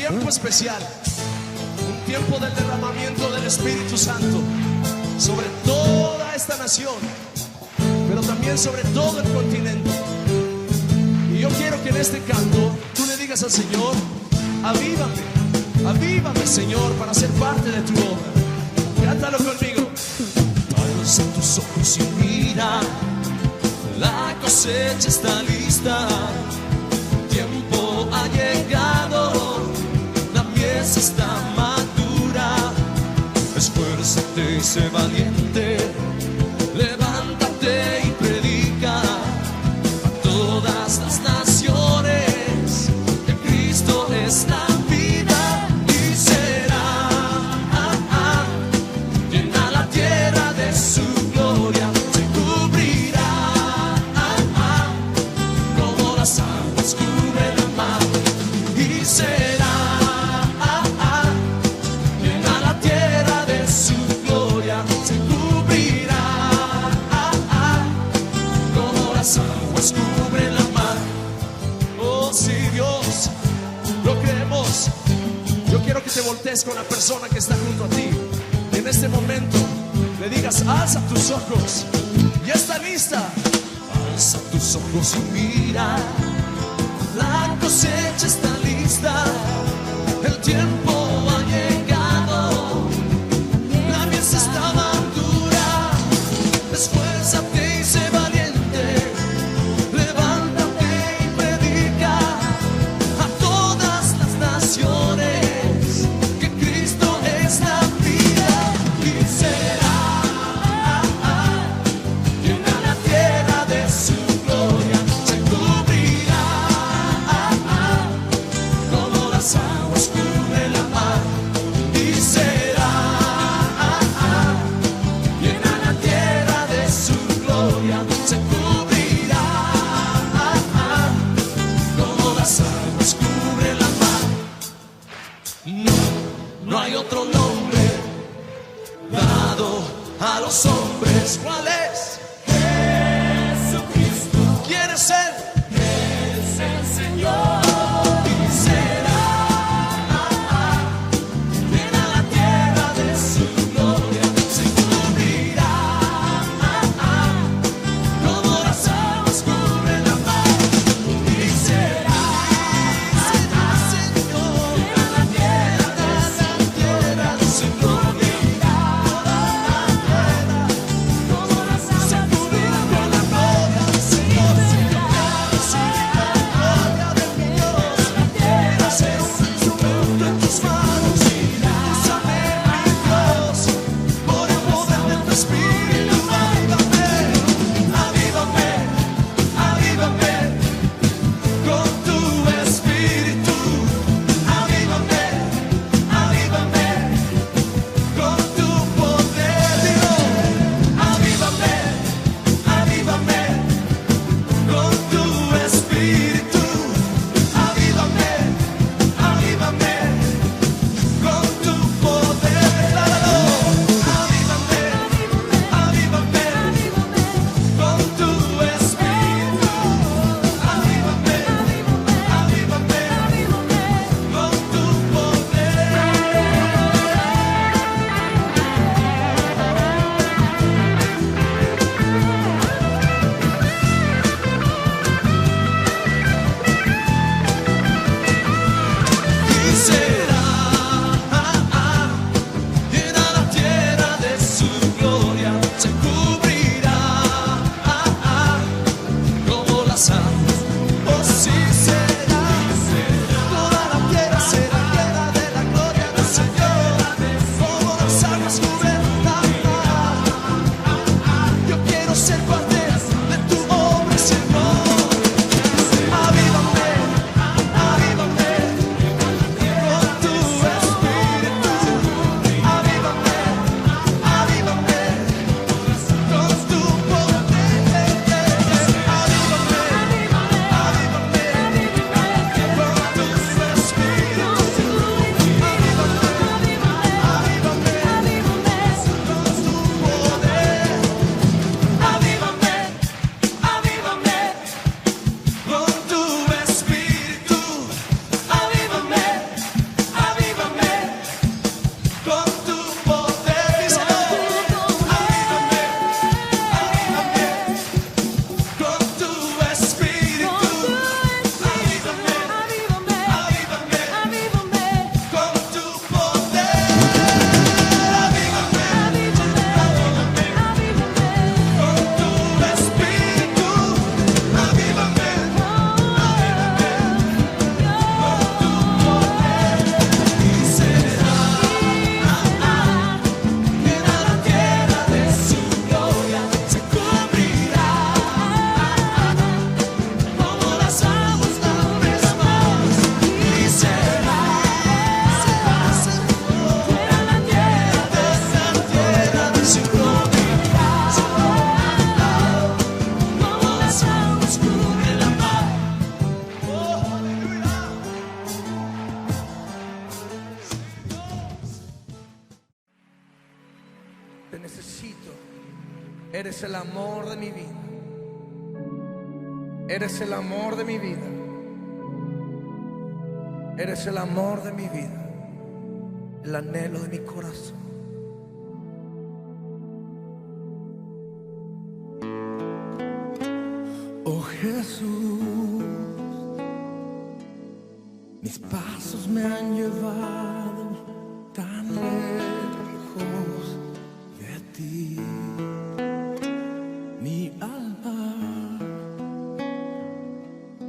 tiempo especial, un tiempo del derramamiento del Espíritu Santo sobre toda esta nación, pero también sobre todo el continente. Y yo quiero que en este canto tú le digas al Señor: avívame, avívame, Señor, para ser parte de tu obra. Cántalo conmigo. Alza tus ojos y mira, la cosecha está lista, tiempo ha llegado, la mies está madura. Esfuérzate y sé valiente, levántate y predica a todas las naciones que Cristo es la vida y será llena la tierra de su gloria, se cubrirá como las aguas cubren la mar y será llena la tierra de su gloria, se cubrirá como las aguas cubren la mar. Oh, sí, Dios, lo creemos. Yo quiero que te voltees con la persona que está junto a ti. En este momento le digas: alza tus ojos, ya está lista. Alza tus ojos y mira, la cosecha está lista, el tiempo ha llegado, la mies está madura. Esfuérzate y sé valiente, levántate y predica a todas las naciones que Cristo es la vida y será llena la tierra de su gloria, se cubrirá como las aguas cubren la mar Eres el amor de mi vida. Eres el amor de mi vida. Eres el amor de mi vida, el anhelo de mi corazón. Oh Jesús, mis pasos me han llevado tan lejos de ti. Mi alma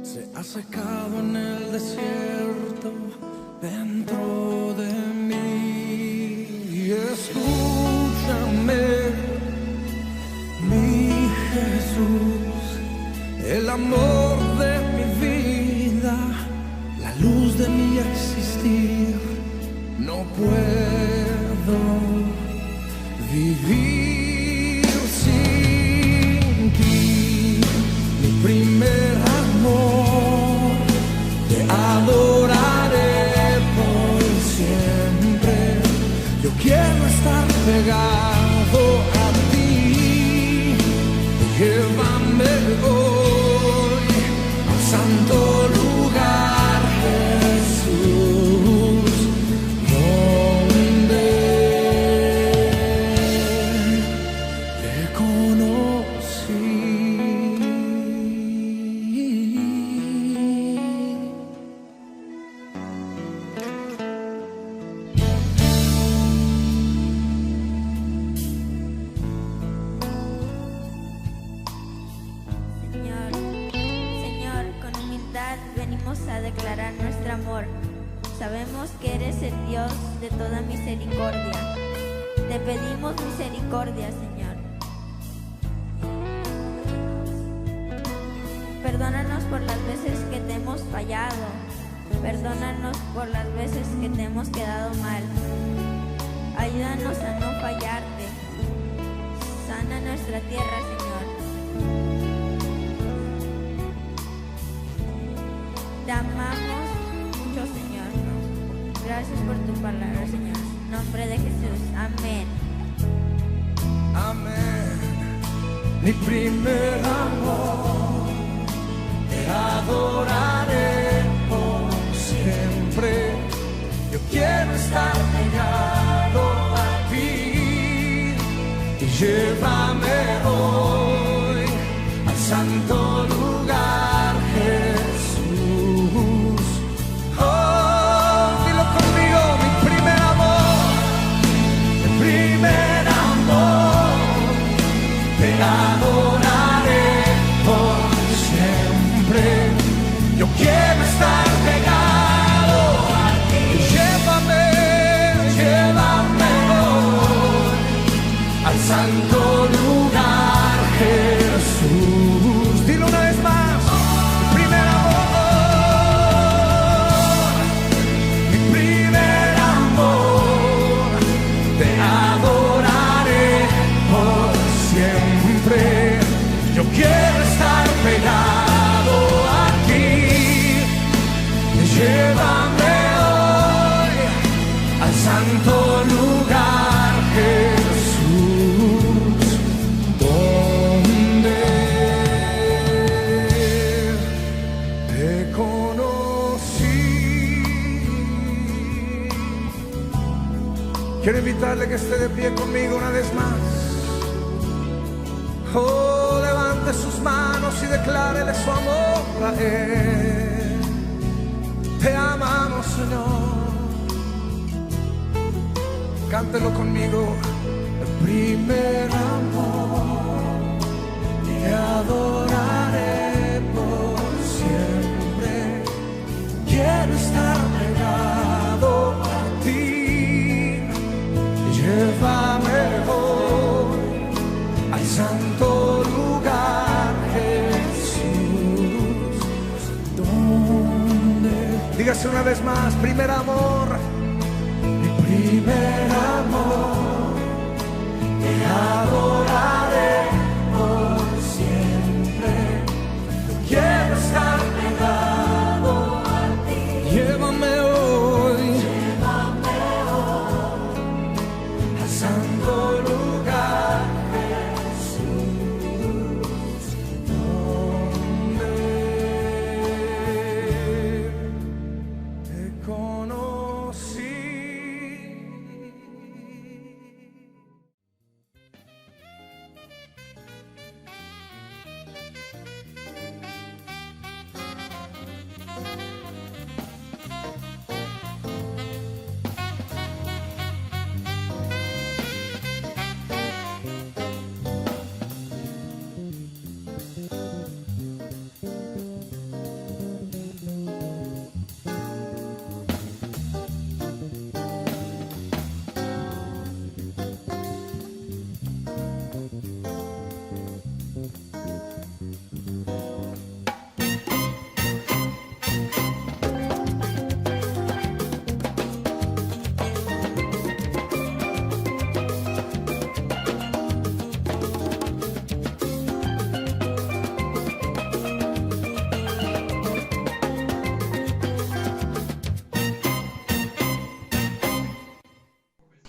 se ha secado en el desierto dentro de mí. Escúchame, mi Jesús, el amor de mi vida, la luz de mi existir. No puedo vivir sin ti, mi primer amor. Te adoraré por siempre. Yo quiero estar pegado a ti. Llévame hoy al santo lugar, Jesús, donde te conocí. Venimos a declarar nuestro amor. Sabemos que eres el Dios de toda misericordia. Te pedimos misericordia, Señor. Perdónanos por las veces que te hemos fallado. Perdónanos por las veces que te hemos quedado mal. Ayúdanos a no fallarte. Sana nuestra tierra, Señor. Te amamos mucho, Señor. Gracias por tu palabra, Señor. En nombre de Jesús. Amén. Amén. Mi primer amor, te adoraré por siempre. Yo quiero estar pegado a ti y llévame hoy al santo lugar, Jesús. Te adoraré por siempre. Yo quiero estar pegado a ti. Llévame hoy al santo lugar, Jesús. Dilo una vez más. Mi primer amor, te adoraré por siempre. Yo quiero estar pegado a ti. Llévame hoy al santo lugar, Jesús, donde te conocí. Quiero invitarle que esté de pie conmigo una vez más. Oh, levante sus manos y declárele su amor a Él. Te amamos, Señor. Cántelo conmigo. El primer amor, te adoraré por siempre. Quiero estar pegado a ti. Llévame hoy al santo lugar, Jesús, donde... Dígase una vez más, primer amor, mi primer amor, te adoraré por siempre. Quiero estar pegado a ti. Llévame hoy al santo lugar, Jesús.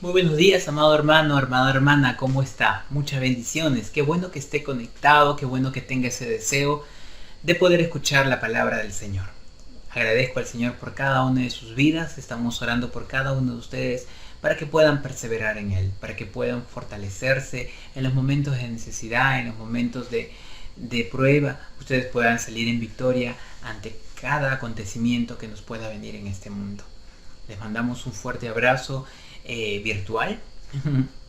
Muy buenos días, amado hermano, amada hermana, ¿cómo está? Muchas bendiciones, qué bueno que esté conectado, qué bueno que tenga ese deseo de poder escuchar la palabra del Señor. Agradezco al Señor por cada una de sus vidas, estamos orando por cada uno de ustedes para que puedan perseverar en Él, para que puedan fortalecerse en los momentos de necesidad, en los momentos de prueba, ustedes puedan salir en victoria ante cada acontecimiento que nos pueda venir en este mundo. Les mandamos un fuerte abrazo virtual,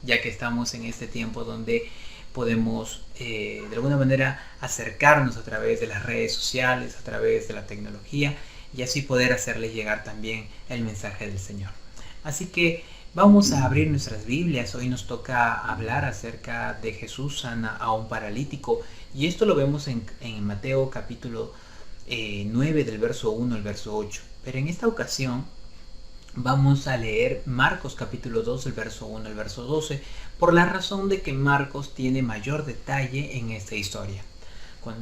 ya que estamos en este tiempo donde podemos de alguna manera acercarnos a través de las redes sociales, a través de la tecnología, y así poder hacerles llegar también el mensaje del Señor. Así que vamos a abrir nuestras Biblias. Hoy nos toca hablar acerca de Jesús sana a un paralítico, y esto lo vemos en Mateo capítulo 9 del verso 1 al verso 8. Pero en esta ocasión vamos a leer Marcos capítulo 2 del verso 1 al verso 12, por la razón de que Marcos tiene mayor detalle en esta historia.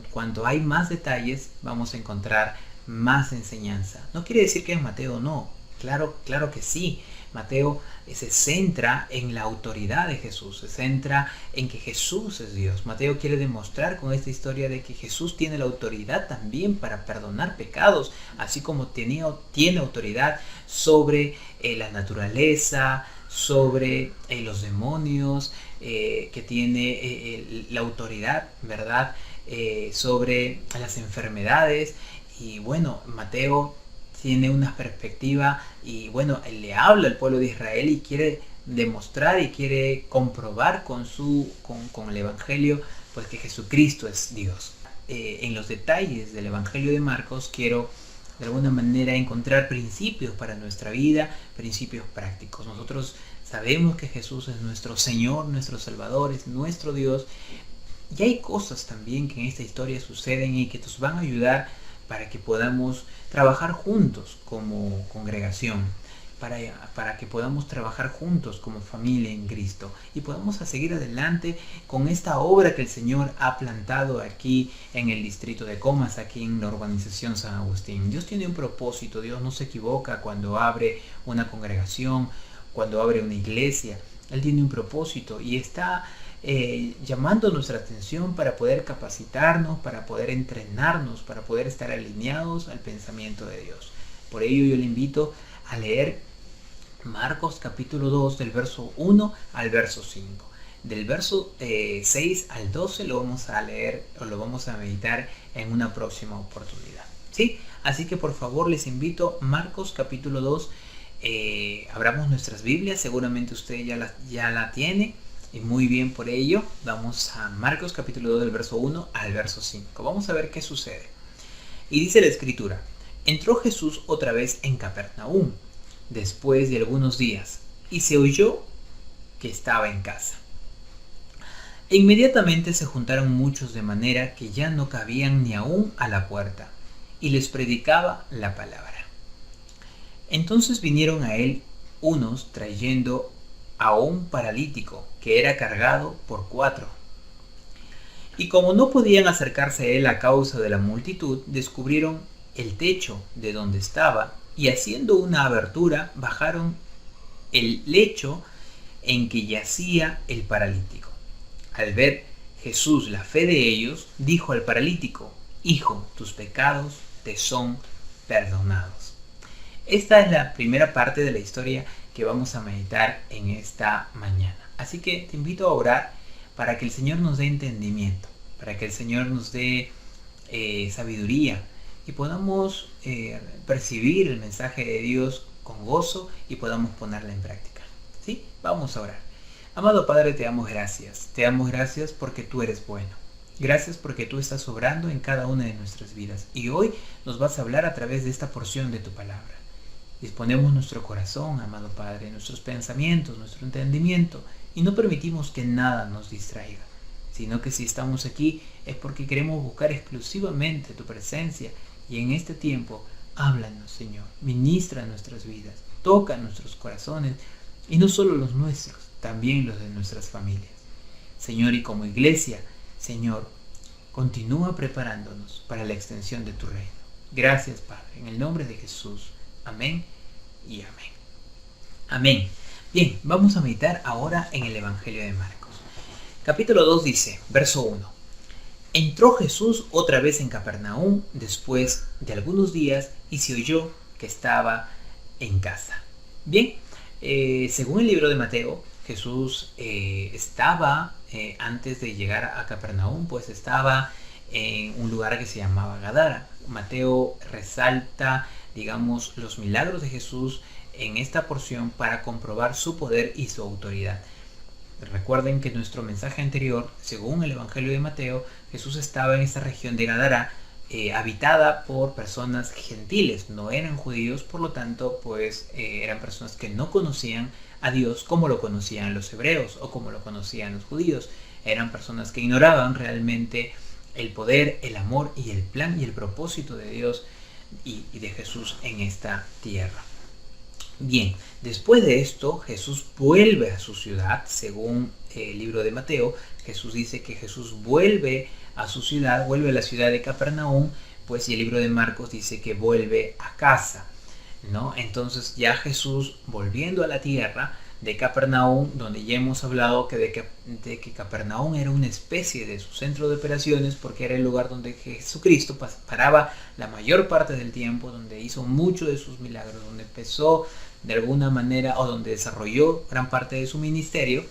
Cuando hay más detalles vamos a encontrar más enseñanza. No quiere decir que en Mateo no, claro que sí. Mateo se centra en la autoridad de Jesús, se centra en que Jesús es Dios. Mateo quiere demostrar con esta historia de que Jesús tiene la autoridad también para perdonar pecados, así como tiene autoridad sobre la naturaleza, sobre los demonios, que tiene la autoridad, ¿verdad? Sobre las enfermedades. Y bueno, Mateo tiene una perspectiva y bueno, él le habla al pueblo de Israel y quiere demostrar y quiere comprobar con el Evangelio pues que Jesucristo es Dios. En los detalles del Evangelio de Marcos quiero de alguna manera encontrar principios para nuestra vida, principios prácticos. Nosotros sabemos que Jesús es nuestro Señor, nuestro Salvador, es nuestro Dios, y hay cosas también que en esta historia suceden y que nos van a ayudar para que podamos trabajar juntos como congregación, para que podamos trabajar juntos como familia en Cristo y podamos seguir adelante con esta obra que el Señor ha plantado aquí en el distrito de Comas, aquí en la urbanización San Agustín. Dios tiene un propósito, Dios no se equivoca cuando abre una congregación, cuando abre una iglesia. Él tiene un propósito y está llamando nuestra atención para poder capacitarnos, para poder entrenarnos, para poder estar alineados al pensamiento de Dios. Por ello yo le invito a leer Marcos capítulo 2 del verso 1 al verso 5. Del verso 6 al 12 lo vamos a leer o lo vamos a meditar en una próxima oportunidad, ¿sí? Así que por favor les invito, Marcos capítulo 2, abramos nuestras Biblias, seguramente usted ya la tiene. Y muy bien, por ello vamos a Marcos capítulo 2 del verso 1 al verso 5. Vamos a ver qué sucede. Y dice la escritura: entró Jesús otra vez en Capernaum después de algunos días, y se oyó que estaba en casa. E inmediatamente se juntaron muchos de manera que ya no cabían ni aún a la puerta, y les predicaba la palabra. Entonces vinieron a él unos trayendo a un paralítico que era cargado por 4. Y como no podían acercarse a él a causa de la multitud, descubrieron el techo de donde estaba y haciendo una abertura bajaron el lecho en que yacía el paralítico. Al ver Jesús la fe de ellos, dijo al paralítico: hijo, tus pecados te son perdonados. Esta es la primera parte de la historia que vamos a meditar en esta mañana. Así que te invito a orar para que el Señor nos dé entendimiento, para que el Señor nos dé sabiduría y podamos percibir el mensaje de Dios con gozo y podamos ponerla en práctica. ¿Sí? Vamos a orar. Amado Padre, te damos gracias. Te damos gracias porque tú eres bueno. Gracias porque tú estás obrando en cada una de nuestras vidas. Y hoy nos vas a hablar a través de esta porción de tu palabra. Disponemos nuestro corazón, amado Padre, nuestros pensamientos, nuestro entendimiento, y no permitimos que nada nos distraiga, sino que si estamos aquí es porque queremos buscar exclusivamente tu presencia, y en este tiempo, háblanos, Señor, ministra nuestras vidas, toca nuestros corazones, y no solo los nuestros, también los de nuestras familias. Señor, y como iglesia, Señor, continúa preparándonos para la extensión de tu reino. Gracias, Padre, en el nombre de Jesús. Amén y amén. Amén. Bien, vamos a meditar ahora en el Evangelio de Marcos. Capítulo 2 dice, verso 1. Entró Jesús otra vez en Capernaum después de algunos días y se oyó que estaba en casa. Bien, según el libro de Mateo, Jesús estaba, antes de llegar a Capernaum, pues estaba en un lugar que se llamaba Gadara. Mateo resalta, digamos, los milagros de Jesús en esta porción para comprobar su poder y su autoridad. Recuerden que nuestro mensaje anterior, según el Evangelio de Mateo, Jesús estaba en esta región de Gadara, habitada por personas gentiles, no eran judíos, por lo tanto, pues eran personas que no conocían a Dios como lo conocían los hebreos o como lo conocían los judíos. Eran personas que ignoraban realmente el poder, el amor y el plan y el propósito de Dios y de Jesús en esta tierra. Bien, después de esto, Jesús vuelve a su ciudad. Según el libro de Mateo, Jesús dice que Jesús vuelve a su ciudad, vuelve a la ciudad de Capernaum, pues, y el libro de Marcos dice que vuelve a casa, ¿no? Entonces ya Jesús, volviendo a la tierra de Capernaum, donde ya hemos hablado de que Capernaum era una especie de su centro de operaciones, porque era el lugar donde Jesucristo paraba la mayor parte del tiempo, donde hizo muchos de sus milagros, donde empezó de alguna manera o donde desarrolló gran parte de su ministerio.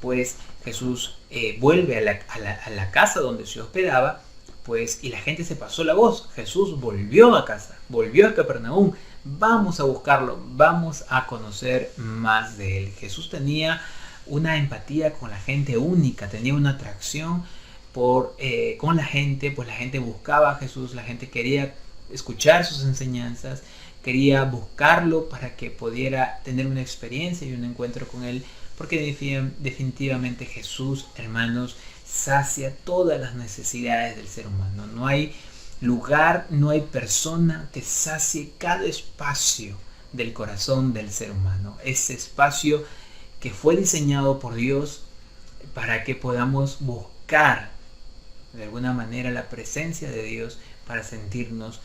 Pues Jesús vuelve a la casa donde se hospedaba, pues, y la gente se pasó la voz. Jesús volvió a casa, volvió a Capernaum. Vamos a buscarlo, vamos a conocer más de él. Jesús tenía una empatía con la gente única, tenía una atracción con la gente, pues la gente buscaba a Jesús, la gente quería escuchar sus enseñanzas, quería buscarlo para que pudiera tener una experiencia y un encuentro con él, porque definitivamente Jesús, hermanos, sacia todas las necesidades del ser humano. No hay lugar, no hay persona que sacie cada espacio del corazón del ser humano. Ese espacio que fue diseñado por Dios para que podamos buscar de alguna manera la presencia de Dios para sentirnos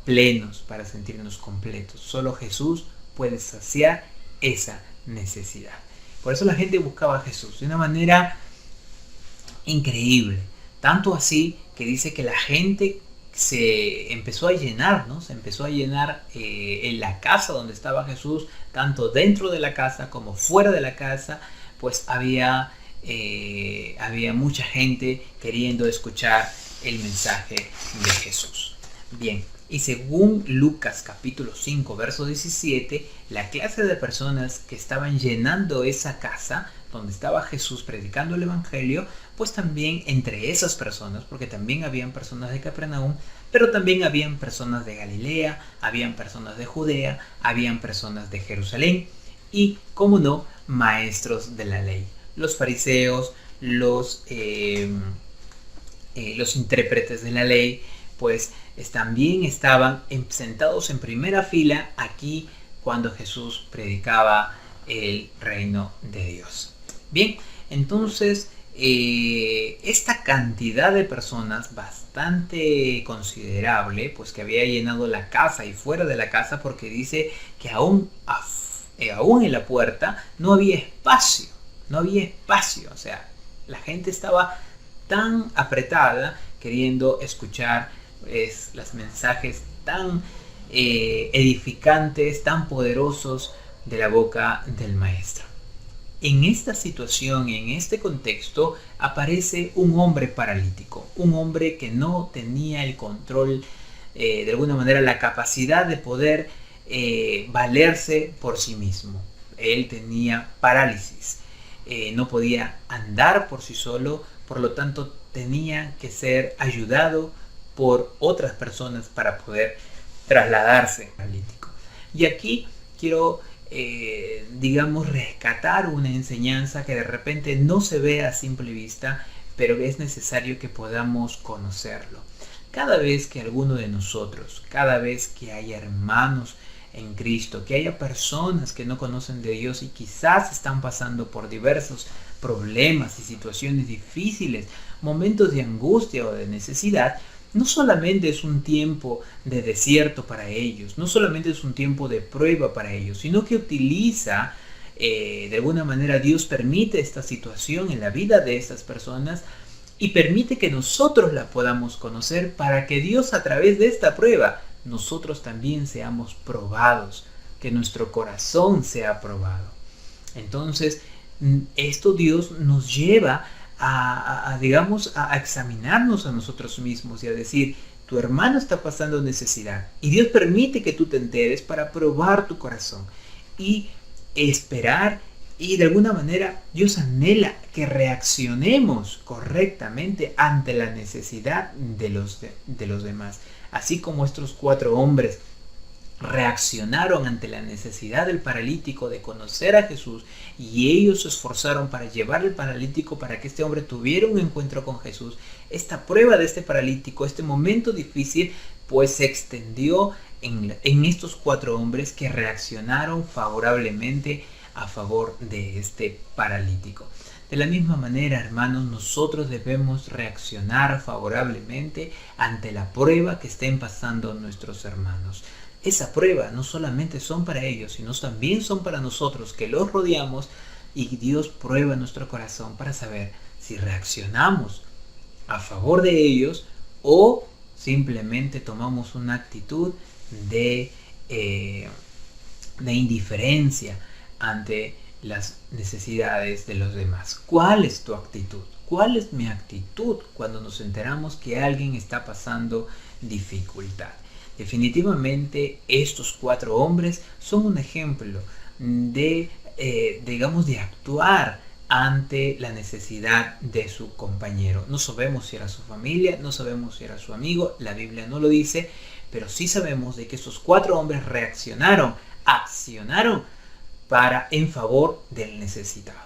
plenos, para sentirnos completos. Solo Jesús puede saciar esa necesidad. Por eso la gente buscaba a Jesús de una manera increíble. Tanto así que dice que la gente se empezó a llenar, ¿no? Se empezó a llenar en la casa donde estaba Jesús, tanto dentro de la casa como fuera de la casa, pues había mucha gente queriendo escuchar el mensaje de Jesús. Bien, y según Lucas capítulo 5, verso 17, la clase de personas que estaban llenando esa casa donde estaba Jesús predicando el Evangelio, pues también entre esas personas, porque también habían personas de Capernaum, pero también habían personas de Galilea, habían personas de Judea, habían personas de Jerusalén y, como no, maestros de la ley. Los fariseos, los intérpretes de la ley, pues también estaban sentados en primera fila aquí cuando Jesús predicaba el reino de Dios. Bien, entonces esta cantidad de personas bastante considerable, pues que había llenado la casa y fuera de la casa, porque dice que aún en la puerta no había espacio, o sea, la gente estaba tan apretada queriendo escuchar los mensajes tan edificantes, tan poderosos de la boca del Maestro. En esta situación, en este contexto, aparece un hombre paralítico, un hombre que no tenía el control, de alguna manera la capacidad de poder valerse por sí mismo. Él tenía parálisis, no podía andar por sí solo, por lo tanto tenía que ser ayudado por otras personas para poder trasladarse paralítico. Y aquí quiero rescatar una enseñanza que de repente no se ve a simple vista, pero es necesario que podamos conocerlo. Cada vez que alguno de nosotros, cada vez que haya hermanos en Cristo, que haya personas que no conocen de Dios y quizás están pasando por diversos problemas y situaciones difíciles, momentos de angustia o de necesidad, no solamente es un tiempo de desierto para ellos, no solamente es un tiempo de prueba para ellos, sino que utiliza de alguna manera Dios permite esta situación en la vida de estas personas y permite que nosotros la podamos conocer para que Dios, a través de esta prueba, nosotros también seamos probados, que nuestro corazón sea probado. Entonces, esto Dios nos lleva a examinarnos a nosotros mismos y a decir: tu hermano está pasando necesidad, y Dios permite que tú te enteres para probar tu corazón y esperar. Y de alguna manera Dios anhela que reaccionemos correctamente ante la necesidad de los demás. Así como estos 4 hombres reaccionaron ante la necesidad del paralítico de conocer a Jesús, y ellos se esforzaron para llevar al paralítico para que este hombre tuviera un encuentro con Jesús. Esta prueba de este paralítico, este momento difícil, pues se extendió en estos 4 hombres que reaccionaron favorablemente a favor de este paralítico. De la misma manera, hermanos, nosotros debemos reaccionar favorablemente ante la prueba que estén pasando nuestros hermanos. Esa prueba no solamente son para ellos, sino también son para nosotros que los rodeamos, y Dios prueba nuestro corazón para saber si reaccionamos a favor de ellos o simplemente tomamos una actitud de indiferencia ante las necesidades de los demás. ¿Cuál es tu actitud? ¿Cuál es mi actitud cuando nos enteramos que alguien está pasando dificultad? Definitivamente estos 4 hombres son un ejemplo de actuar ante la necesidad de su compañero. No sabemos si era su familia, no sabemos si era su amigo, la Biblia no lo dice, pero sí sabemos de que estos 4 hombres reaccionaron, accionaron en favor del necesitado.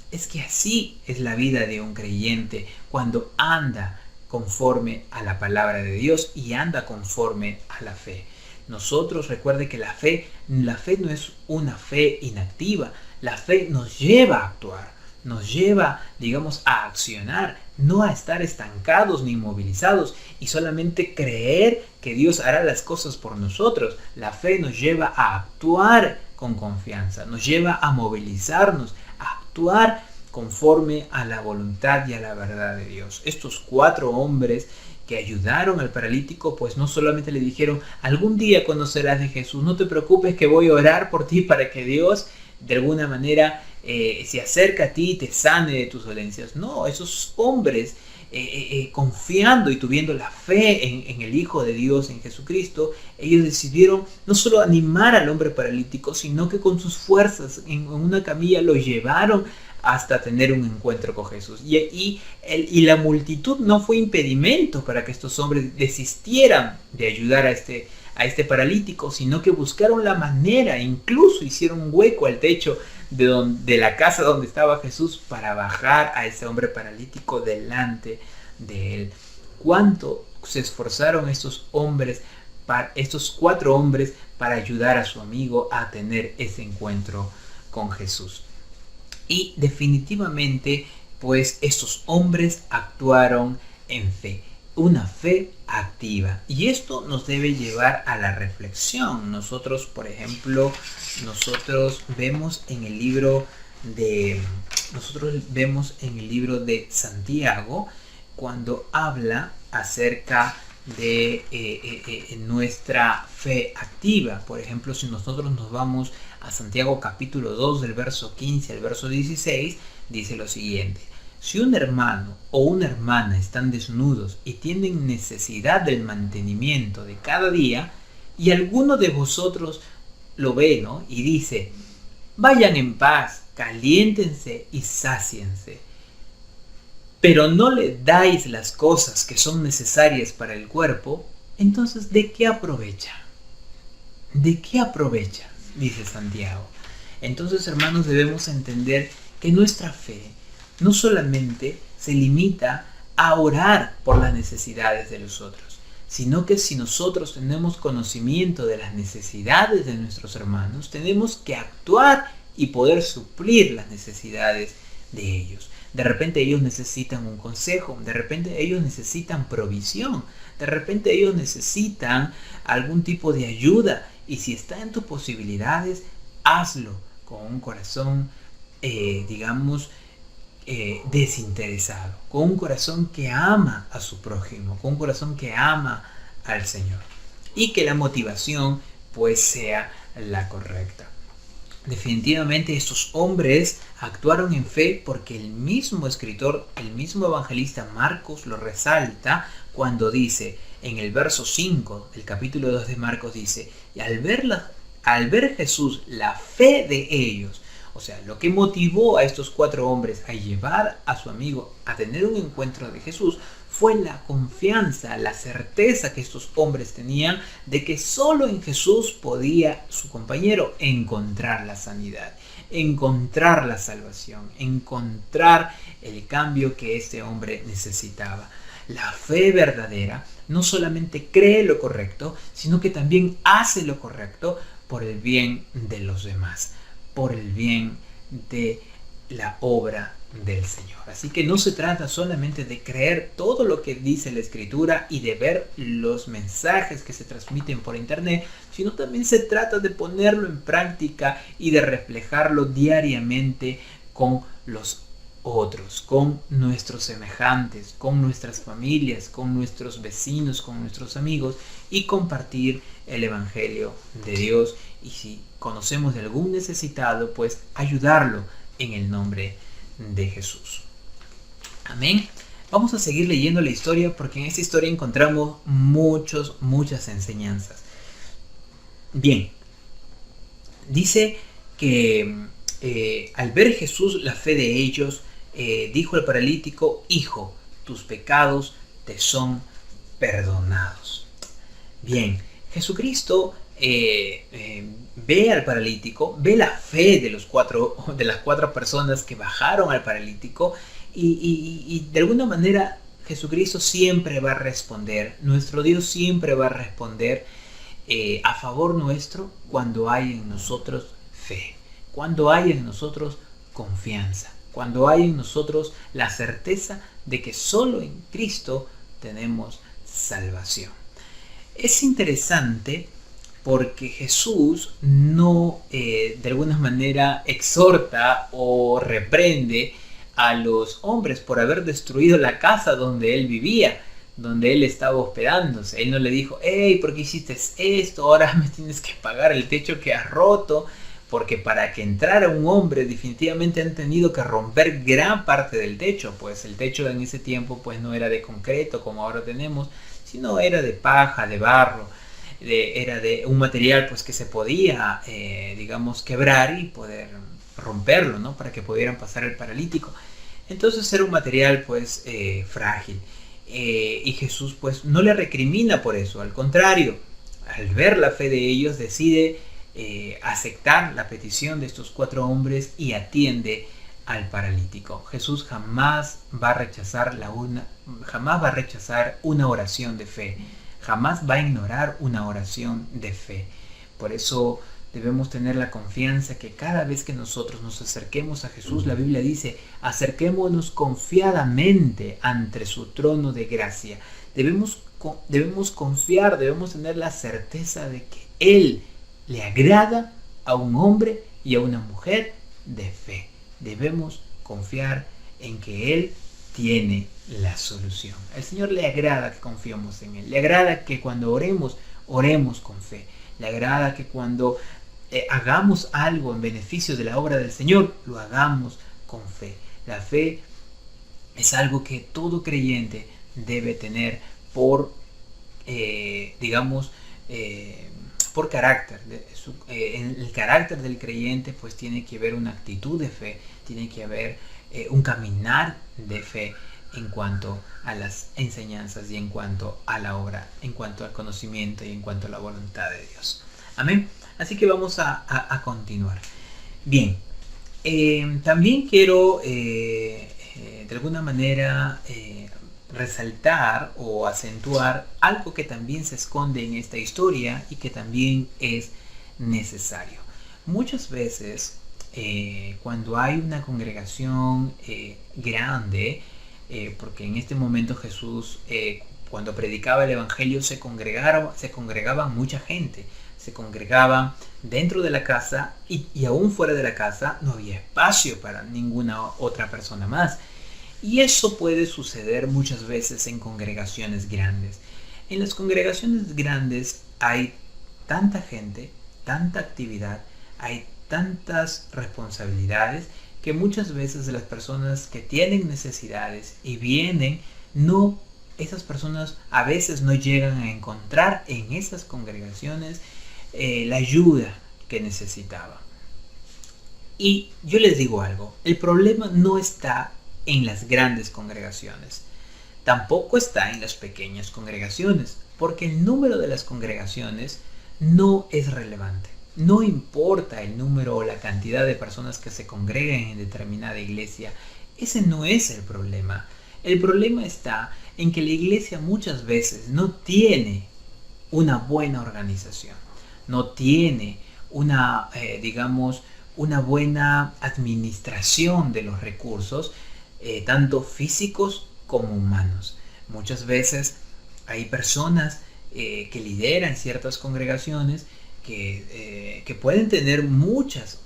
Es que así es la vida de un creyente cuando anda conforme a la palabra de Dios y anda conforme a la fe. Nosotros, recuerde que la fe no es una fe inactiva. La fe nos lleva a actuar, nos lleva, a accionar, no a estar estancados ni inmovilizados y solamente creer que Dios hará las cosas por nosotros. La fe nos lleva a actuar con confianza, nos lleva a movilizarnos, a actuar conforme a la voluntad y a la verdad de Dios. Estos 4 hombres que ayudaron al paralítico, pues no solamente le dijeron: algún día conocerás de Jesús, no te preocupes que voy a orar por ti para que Dios de alguna manera se acerque a ti y te sane de tus dolencias. No, esos hombres confiando y tuviendo la fe en el Hijo de Dios, en Jesucristo, ellos decidieron no solo animar al hombre paralítico, sino que con sus fuerzas en una camilla lo llevaron hasta tener un encuentro con Jesús. Y la multitud no fue impedimento para que estos hombres desistieran de ayudar a este paralítico, sino que buscaron la manera, incluso hicieron un hueco al techo de la casa donde estaba Jesús para bajar a ese hombre paralítico delante de él. ¿Cuánto se esforzaron estos 4 hombres para ayudar a su amigo a tener ese encuentro con Jesús? Y definitivamente, pues estos hombres actuaron en fe, una fe activa. Y esto nos debe llevar a la reflexión. Nosotros, por ejemplo, vemos en el libro de Santiago, cuando habla acerca de nuestra fe activa. Por ejemplo, si nosotros nos vamos a Santiago capítulo 2 del verso 15 al verso 16, dice lo siguiente: si un hermano o una hermana están desnudos y tienen necesidad del mantenimiento de cada día, y alguno de vosotros lo ve, ¿no?, y dice: vayan en paz, caliéntense y sáciense, pero no le dais las cosas que son necesarias para el cuerpo, entonces ¿de qué aprovecha? ¿De qué aprovecha?, dice Santiago. Entonces, hermanos, debemos entender que nuestra fe no solamente se limita a orar por las necesidades de los otros, sino que si nosotros tenemos conocimiento de las necesidades de nuestros hermanos, tenemos que actuar y poder suplir las necesidades de ellos. De repente ellos necesitan un consejo, de repente ellos necesitan provisión, de repente ellos necesitan algún tipo de ayuda, y si está en tus posibilidades, hazlo. con un corazón, desinteresado, con un corazón que ama a su prójimo, con un corazón que ama al Señor, y que la motivación pues sea la correcta. Definitivamente estos hombres actuaron en fe, porque el mismo escritor, el mismo evangelista Marcos lo resalta cuando dice en el verso 5 del capítulo 2 de Marcos, dice: y al ver Jesús la fe de ellos, o sea, lo que motivó a estos 4 hombres a llevar a su amigo a tener un encuentro de Jesús, fue la confianza, la certeza que estos hombres tenían de que solo en Jesús podía su compañero encontrar la sanidad, encontrar la salvación, encontrar el cambio que este hombre necesitaba. La fe verdadera no solamente cree lo correcto, sino que también hace lo correcto por el bien de los demás, por el bien de la obra del Señor. Así que no se trata solamente de creer todo lo que dice la Escritura y de ver los mensajes que se transmiten por internet, sino también se trata de ponerlo en práctica y de reflejarlo diariamente con los otros, con nuestros semejantes, con nuestras familias, con nuestros vecinos, con nuestros amigos, y compartir el Evangelio de Dios. Y si conocemos de algún necesitado, pues ayudarlo en el nombre de Jesús. Amén. Vamos a seguir leyendo la historia, porque en esta historia encontramos muchas enseñanzas. Bien, dice que al ver Jesús la fe de ellos, dijo al paralítico: hijo, tus pecados te son perdonados. Bien, Jesucristo ve al paralítico, ve la fe de las cuatro personas que bajaron al paralítico, y de alguna manera Jesucristo siempre va a responder, nuestro Dios siempre va a responder a favor nuestro cuando hay en nosotros fe, cuando hay en nosotros confianza, cuando hay en nosotros la certeza de que solo en Cristo tenemos salvación. Es interesante porque Jesús no de alguna manera exhorta o reprende a los hombres por haber destruido la casa donde él vivía, donde él estaba hospedándose. Él no le dijo: hey, ¿por qué hiciste esto? Ahora me tienes que pagar el techo que has roto. Porque para que entrara un hombre definitivamente han tenido que romper gran parte del techo, pues el techo en ese tiempo pues no era de concreto como ahora tenemos, sino era de paja, de barro, era de un material pues que se podía quebrar y poder romperlo, ¿no? Para que pudieran pasar el paralítico. Entonces era un material pues frágil, y Jesús pues no le recrimina por eso, al contrario, al ver la fe de ellos decide aceptar la petición de estos 4 hombres y atiende al paralítico. Jesús jamás va a rechazar una oración de fe, jamás va a ignorar una oración de fe. Por eso debemos tener la confianza que cada vez que nosotros nos acerquemos a Jesús, la Biblia dice: acerquémonos confiadamente ante su trono de gracia. Debemos confiar, debemos tener la certeza de que Él le agrada a un hombre y a una mujer de fe. Debemos confiar en que Él tiene la solución. Al Señor le agrada que confiemos en Él. Le agrada que cuando oremos con fe. Le agrada que cuando hagamos algo en beneficio de la obra del Señor, lo hagamos con fe. La fe es algo que todo creyente debe tener por carácter. En el carácter del creyente pues tiene que haber una actitud de fe, tiene que haber un caminar de fe en cuanto a las enseñanzas y en cuanto a la obra, en cuanto al conocimiento y en cuanto a la voluntad de Dios. Amén. Así que vamos a continuar. Bien, también quiero de alguna manera resaltar o acentuar algo que también se esconde en esta historia y que también es necesario. Muchas veces cuando hay una congregación grande, porque en este momento Jesús cuando predicaba el Evangelio se congregaba mucha gente, se congregaban dentro de la casa y aún fuera de la casa no había espacio para ninguna otra persona más. Y eso puede suceder muchas veces en congregaciones grandes. En las congregaciones grandes hay tanta gente, tanta actividad, hay tantas responsabilidades que muchas veces las personas que tienen necesidades y vienen, esas personas a veces no llegan a encontrar en esas congregaciones la ayuda que necesitaban. Y yo les digo algo, el problema no está en las grandes congregaciones, tampoco está en las pequeñas congregaciones, porque el número de las congregaciones no es relevante. No importa el número o la cantidad de personas que se congreguen en determinada iglesia, ese no es el problema. El problema está en que la iglesia muchas veces no tiene una buena organización, no tiene una buena administración de los recursos, tanto físicos como humanos. Muchas veces hay personas que lideran ciertas congregaciones que pueden tener muchos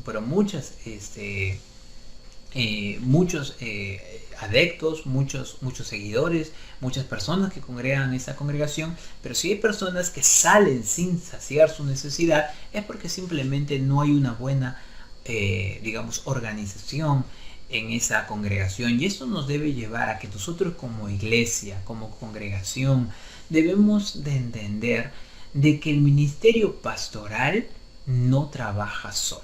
adeptos, muchos seguidores, muchas personas que congregan en esa congregación, pero si hay personas que salen sin saciar su necesidad, es porque simplemente no hay una buena organización en esa congregación. Y esto nos debe llevar a que nosotros como iglesia, como congregación, debemos de entender de que el ministerio pastoral no trabaja solo.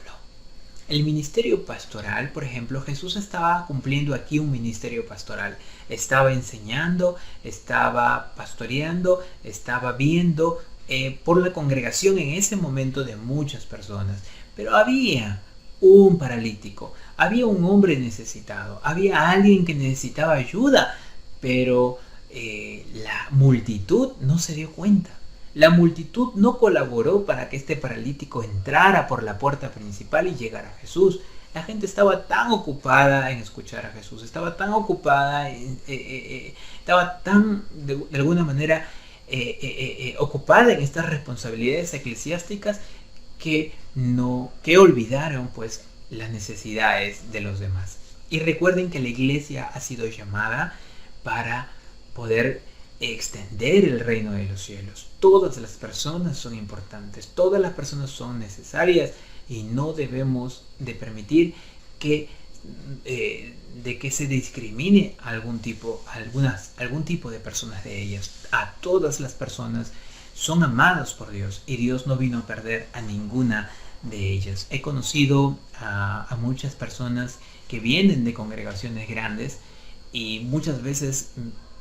El ministerio pastoral, por ejemplo, Jesús estaba cumpliendo aquí un ministerio pastoral. Estaba enseñando, estaba pastoreando, estaba viendo por la congregación en ese momento de muchas personas. Pero había un paralítico, había un hombre necesitado, había alguien que necesitaba ayuda, pero la multitud no se dio cuenta. La multitud no colaboró para que este paralítico entrara por la puerta principal y llegara a Jesús. La gente estaba tan ocupada en escuchar a Jesús, estaba tan ocupada, estaba tan, de alguna manera, ocupada en estas responsabilidades eclesiásticas que olvidaron pues las necesidades de los demás. Y recuerden que la iglesia ha sido llamada para poder extender el reino de los cielos. Todas las personas son importantes, todas las personas son necesarias y no debemos de permitir que se discrimine algún tipo de personas de ellas. A todas las personas son amadas por Dios y Dios no vino a perder a ninguna de ellas. He conocido a muchas personas que vienen de congregaciones grandes y muchas veces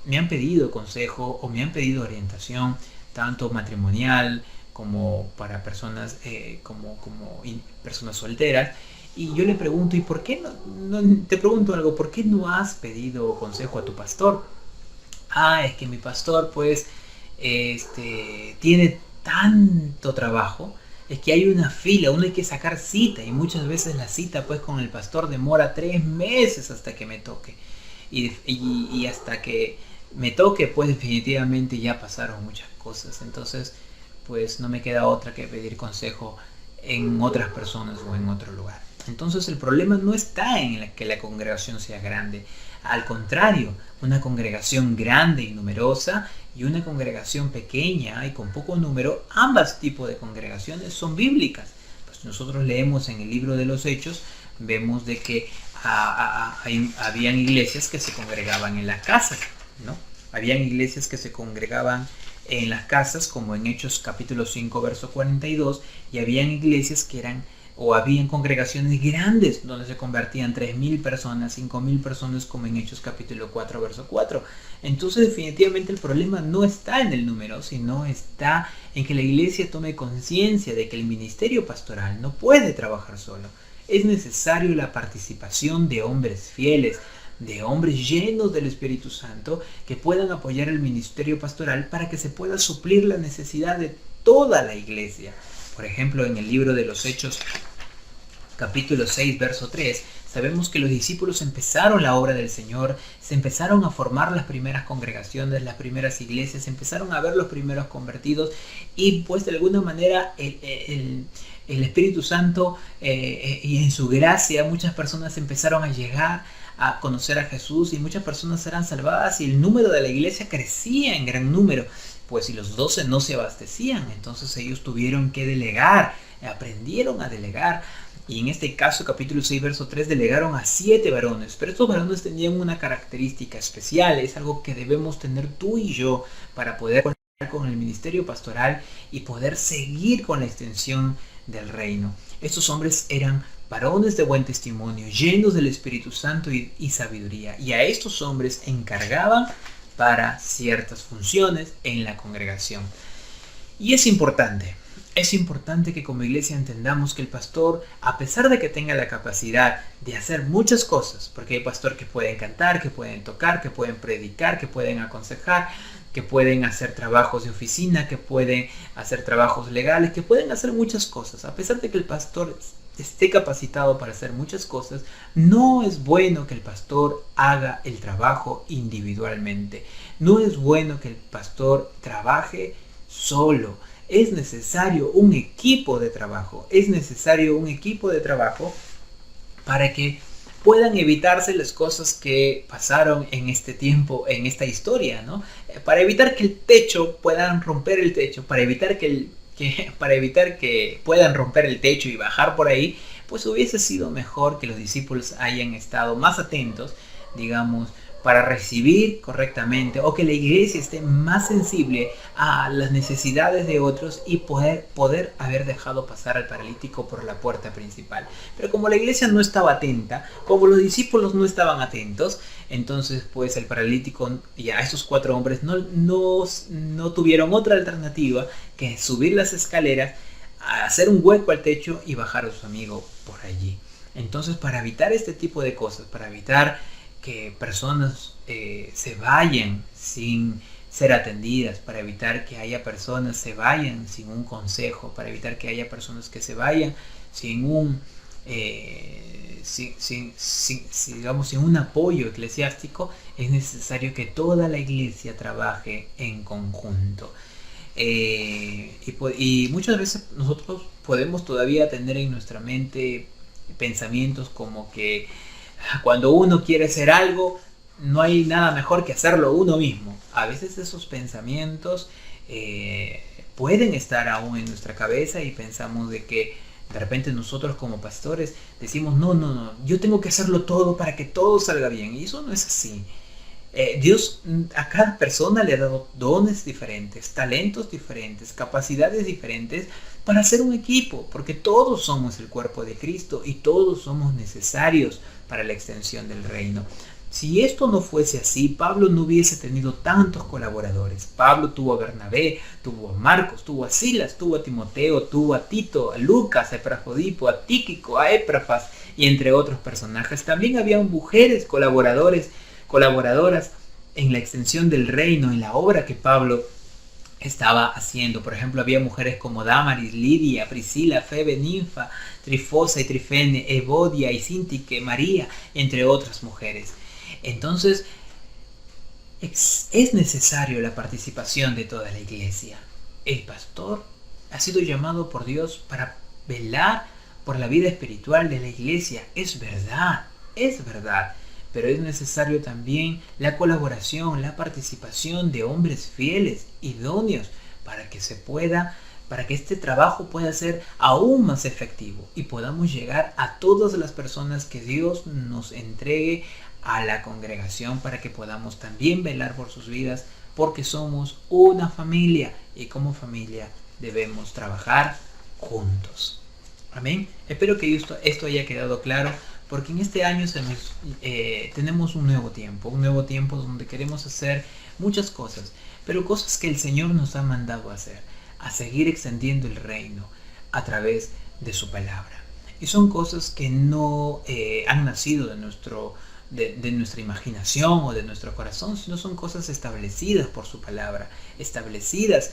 me han pedido consejo o me han pedido orientación, tanto matrimonial como para personas personas solteras. Y yo le pregunto, ¿y por qué te pregunto algo? ¿Por qué no has pedido consejo a tu pastor? Es que mi pastor pues tiene tanto trabajo, es que hay una fila, uno hay que sacar cita y muchas veces la cita pues con el pastor demora 3 meses hasta que me toque. Y hasta que me toque pues definitivamente ya pasaron muchas cosas. Entonces pues no me queda otra que pedir consejo en otras personas o en otro lugar. Entonces el problema no está en que la congregación sea grande. Al contrario, una congregación grande y numerosa y una congregación pequeña y con poco número, ambas tipos de congregaciones son bíblicas. Pues nosotros leemos en el libro de los Hechos, vemos de que habían iglesias que se congregaban en las casas, ¿no? Habían iglesias que se congregaban en las casas, como en Hechos capítulo 5, verso 42, y habían iglesias habían congregaciones grandes donde se convertían 3.000 personas, 5.000 personas, como en Hechos capítulo 4, verso 4. Entonces definitivamente el problema no está en el número, sino está en que la iglesia tome conciencia de que el ministerio pastoral no puede trabajar solo. Es necesario la participación de hombres fieles, de hombres llenos del Espíritu Santo, que puedan apoyar el ministerio pastoral para que se pueda suplir la necesidad de toda la iglesia. Por ejemplo, en el libro de los Hechos, capítulo 6, verso 3, sabemos que los discípulos empezaron la obra del Señor, se empezaron a formar las primeras congregaciones, las primeras iglesias, empezaron a ver los primeros convertidos y pues de alguna manera el Espíritu Santo y en su gracia muchas personas empezaron a llegar a conocer a Jesús y muchas personas eran salvadas y el número de la iglesia crecía en gran número. Pues si los 12 no se abastecían, entonces ellos tuvieron que delegar, aprendieron a delegar. Y en este caso, capítulo 6, verso 3, delegaron a 7 varones. Pero estos varones tenían una característica especial. Es algo que debemos tener tú y yo para poder conectar con el ministerio pastoral y poder seguir con la extensión del reino. Estos hombres eran varones de buen testimonio, llenos del Espíritu Santo y sabiduría. Y a estos hombres encargaban para ciertas funciones en la congregación. Y es importante que como iglesia entendamos que el pastor, a pesar de que tenga la capacidad de hacer muchas cosas, porque hay pastores que pueden cantar, que pueden tocar, que pueden predicar, que pueden aconsejar, que pueden hacer trabajos de oficina, que pueden hacer trabajos legales, que pueden hacer muchas cosas. A pesar de que el pastor esté capacitado para hacer muchas cosas, no es bueno que el pastor haga el trabajo individualmente. No es bueno que el pastor trabaje solo. Es necesario un equipo de trabajo. Es necesario un equipo de trabajo para que puedan evitarse las cosas que pasaron en este tiempo, en esta historia, ¿no? Para evitar que el techo, puedan romper el techo, para evitar que puedan romper el techo y bajar por ahí, pues hubiese sido mejor que los discípulos hayan estado más atentos, digamos, para recibir correctamente, o que la iglesia esté más sensible a las necesidades de otros y poder haber dejado pasar al paralítico por la puerta principal. Pero como la iglesia no estaba atenta, como los discípulos no estaban atentos, entonces pues el paralítico y a estos 4 hombres no tuvieron otra alternativa que subir las escaleras, hacer un hueco al techo y bajar a su amigo por allí. Entonces, para evitar este tipo de cosas, para evitar que personas se vayan sin ser atendidas, para evitar que haya personas se vayan sin un consejo, para evitar que haya personas que se vayan sin un sin un apoyo eclesiástico, es necesario que toda la iglesia trabaje en conjunto. Y muchas veces nosotros podemos todavía tener en nuestra mente pensamientos como que cuando uno quiere hacer algo, no hay nada mejor que hacerlo uno mismo. A veces esos pensamientos pueden estar aún en nuestra cabeza y pensamos de que de repente nosotros como pastores decimos no, yo tengo que hacerlo todo para que todo salga bien. Y eso no es así. Dios a cada persona le ha dado dones diferentes, talentos diferentes, capacidades diferentes para hacer un equipo, porque todos somos el cuerpo de Cristo y todos somos necesarios para la extensión del reino. Si esto no fuese así, Pablo no hubiese tenido tantos colaboradores. Pablo tuvo a Bernabé, tuvo a Marcos, tuvo a Silas, tuvo a Timoteo, tuvo a Tito, a Lucas, a Epafrodito, a Tíquico, a Éprafas y entre otros personajes. También había mujeres colaboradoras en la extensión del reino, en la obra que Pablo estaba haciendo. Por ejemplo, había mujeres como Damaris, Lidia, Priscila, Febe, Ninfa, Trifosa y Trifene, Evodia y Sintique, María, entre otras mujeres. Entonces, es necesario la participación de toda la iglesia. El pastor ha sido llamado por Dios para velar por la vida espiritual de la iglesia. Es verdad. Pero es necesario también la colaboración, la participación de hombres fieles, idóneos, para que este trabajo pueda ser aún más efectivo y podamos llegar a todas las personas que Dios nos entregue a la congregación, para que podamos también velar por sus vidas, porque somos una familia y como familia debemos trabajar juntos. Amén. Espero que esto haya quedado claro, porque en este año tenemos un nuevo tiempo donde queremos hacer muchas cosas, pero cosas que el Señor nos ha mandado a hacer, a seguir extendiendo el reino a través de su palabra. Y son cosas que no han nacido de nuestra imaginación o de nuestro corazón, sino son cosas establecidas por su palabra, establecidas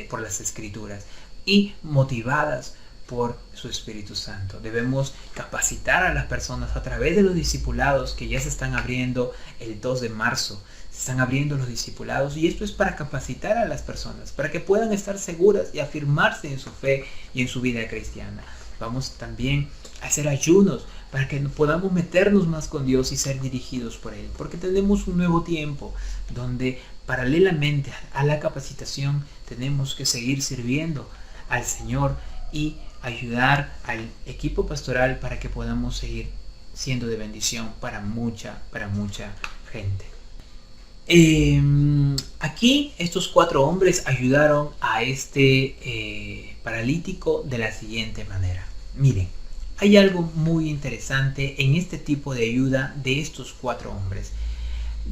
por las Escrituras y motivadas por su Espíritu Santo. Debemos capacitar a las personas a través de los discipulados que ya se están abriendo el 2 de marzo. Se están abriendo los discipulados y esto es para capacitar a las personas, para que puedan estar seguras y afirmarse en su fe y en su vida cristiana. Vamos también a hacer ayunos para que podamos meternos más con Dios y ser dirigidos por Él, porque tenemos un nuevo tiempo donde paralelamente a la capacitación tenemos que seguir sirviendo al Señor y ayudar al equipo pastoral para que podamos seguir siendo de bendición para mucha gente. Aquí estos 4 hombres ayudaron a este paralítico de la siguiente manera. Miren, hay algo muy interesante en este tipo de ayuda de estos 4 hombres.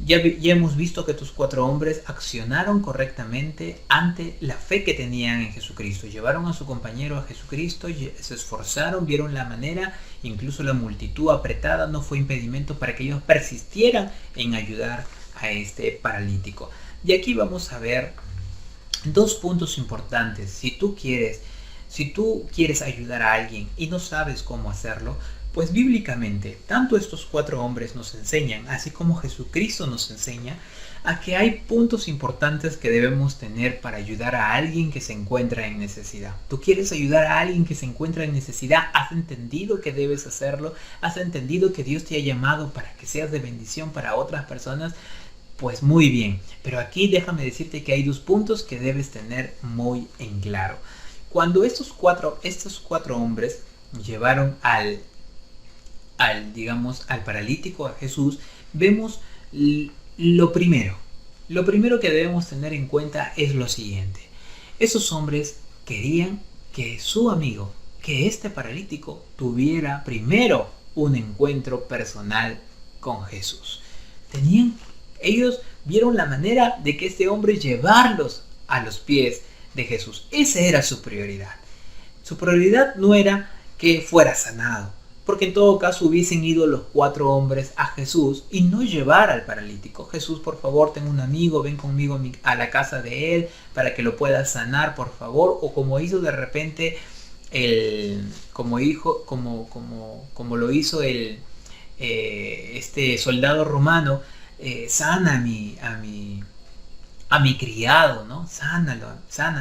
Ya hemos visto que estos 4 hombres accionaron correctamente ante la fe que tenían en Jesucristo. Llevaron a su compañero a Jesucristo, se esforzaron, vieron la manera, incluso la multitud apretada no fue impedimento para que ellos persistieran en ayudar a este paralítico. Y aquí vamos a ver 2 puntos importantes. Si tú quieres ayudar a alguien y no sabes cómo hacerlo, pues bíblicamente, tanto estos 4 hombres nos enseñan, así como Jesucristo nos enseña, a que hay puntos importantes que debemos tener para ayudar a alguien que se encuentra en necesidad. Tú quieres ayudar a alguien que se encuentra en necesidad, has entendido que debes hacerlo, has entendido que Dios te ha llamado para que seas de bendición para otras personas, pues muy bien. Pero aquí déjame decirte que hay 2 puntos que debes tener muy en claro. Cuando estos cuatro hombres llevaron al paralítico a Jesús, vemos lo primero que debemos tener en cuenta es lo siguiente. Esos hombres querían que su amigo, que este paralítico, tuviera primero un encuentro personal con Jesús. Ellos vieron la manera de que este hombre llevarlos a los pies de Jesús. Esa era su prioridad. Su prioridad no era que fuera sanado, porque en todo caso hubiesen ido los 4 hombres a Jesús y no llevar al paralítico. Jesús, por favor, tengo un amigo, ven conmigo a la casa de él para que lo pueda sanar, por favor. O como hizo de repente como lo hizo este soldado romano, sana a mi criado, ¿no? Sana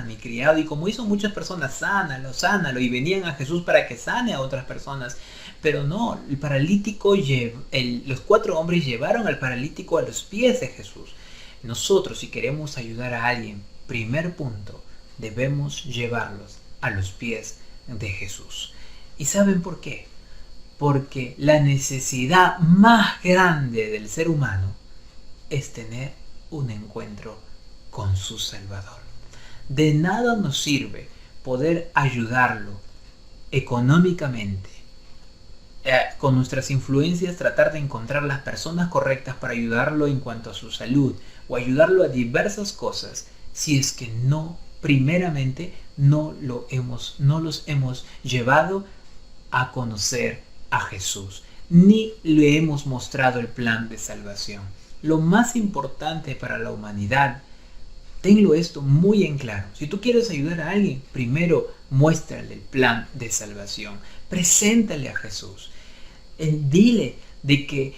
a mi criado. Y como hizo muchas personas, sánalo. Y venían a Jesús para que sane a otras personas. Pero no, el paralítico, los 4 hombres llevaron al paralítico a los pies de Jesús. Nosotros, si queremos ayudar a alguien, primer punto, debemos llevarlos a los pies de Jesús. ¿Y saben por qué? Porque la necesidad más grande del ser humano es tener un encuentro con su Salvador. De nada nos sirve poder ayudarlo económicamente, con nuestras influencias tratar de encontrar las personas correctas para ayudarlo en cuanto a su salud o ayudarlo a diversas cosas, si es que primeramente no los hemos llevado a conocer a Jesús, ni le hemos mostrado el plan de salvación. Lo más importante para la humanidad, tenlo esto muy en claro. Si tú quieres ayudar a alguien, primero muéstrale el plan de salvación. Preséntale a Jesús. Dile de que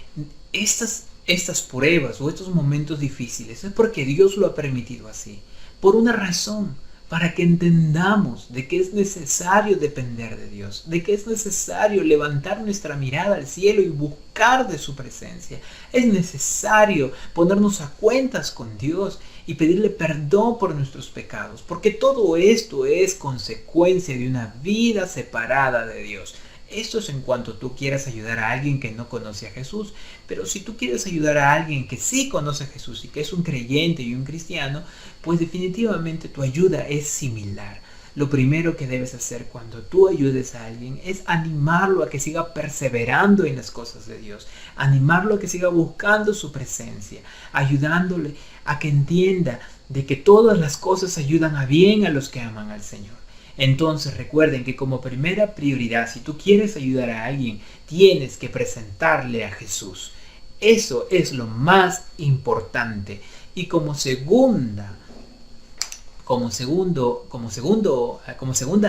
estas pruebas o estos momentos difíciles es porque Dios lo ha permitido así. Por una razón, para que entendamos de que es necesario depender de Dios, de que es necesario levantar nuestra mirada al cielo y buscar de su presencia. Es necesario ponernos a cuentas con Dios y pedirle perdón por nuestros pecados, porque todo esto es consecuencia de una vida separada de Dios. Esto es en cuanto tú quieras ayudar a alguien que no conoce a Jesús. Pero si tú quieres ayudar a alguien que sí conoce a Jesús y que es un creyente y un cristiano, pues definitivamente tu ayuda es similar. Lo primero que debes hacer cuando tú ayudes a alguien es animarlo a que siga perseverando en las cosas de Dios, animarlo a que siga buscando su presencia, ayudándole a que entienda de que todas las cosas ayudan a bien a los que aman al Señor. Entonces recuerden que como primera prioridad, si tú quieres ayudar a alguien, tienes que presentarle a Jesús. Eso es lo más importante. Y como segunda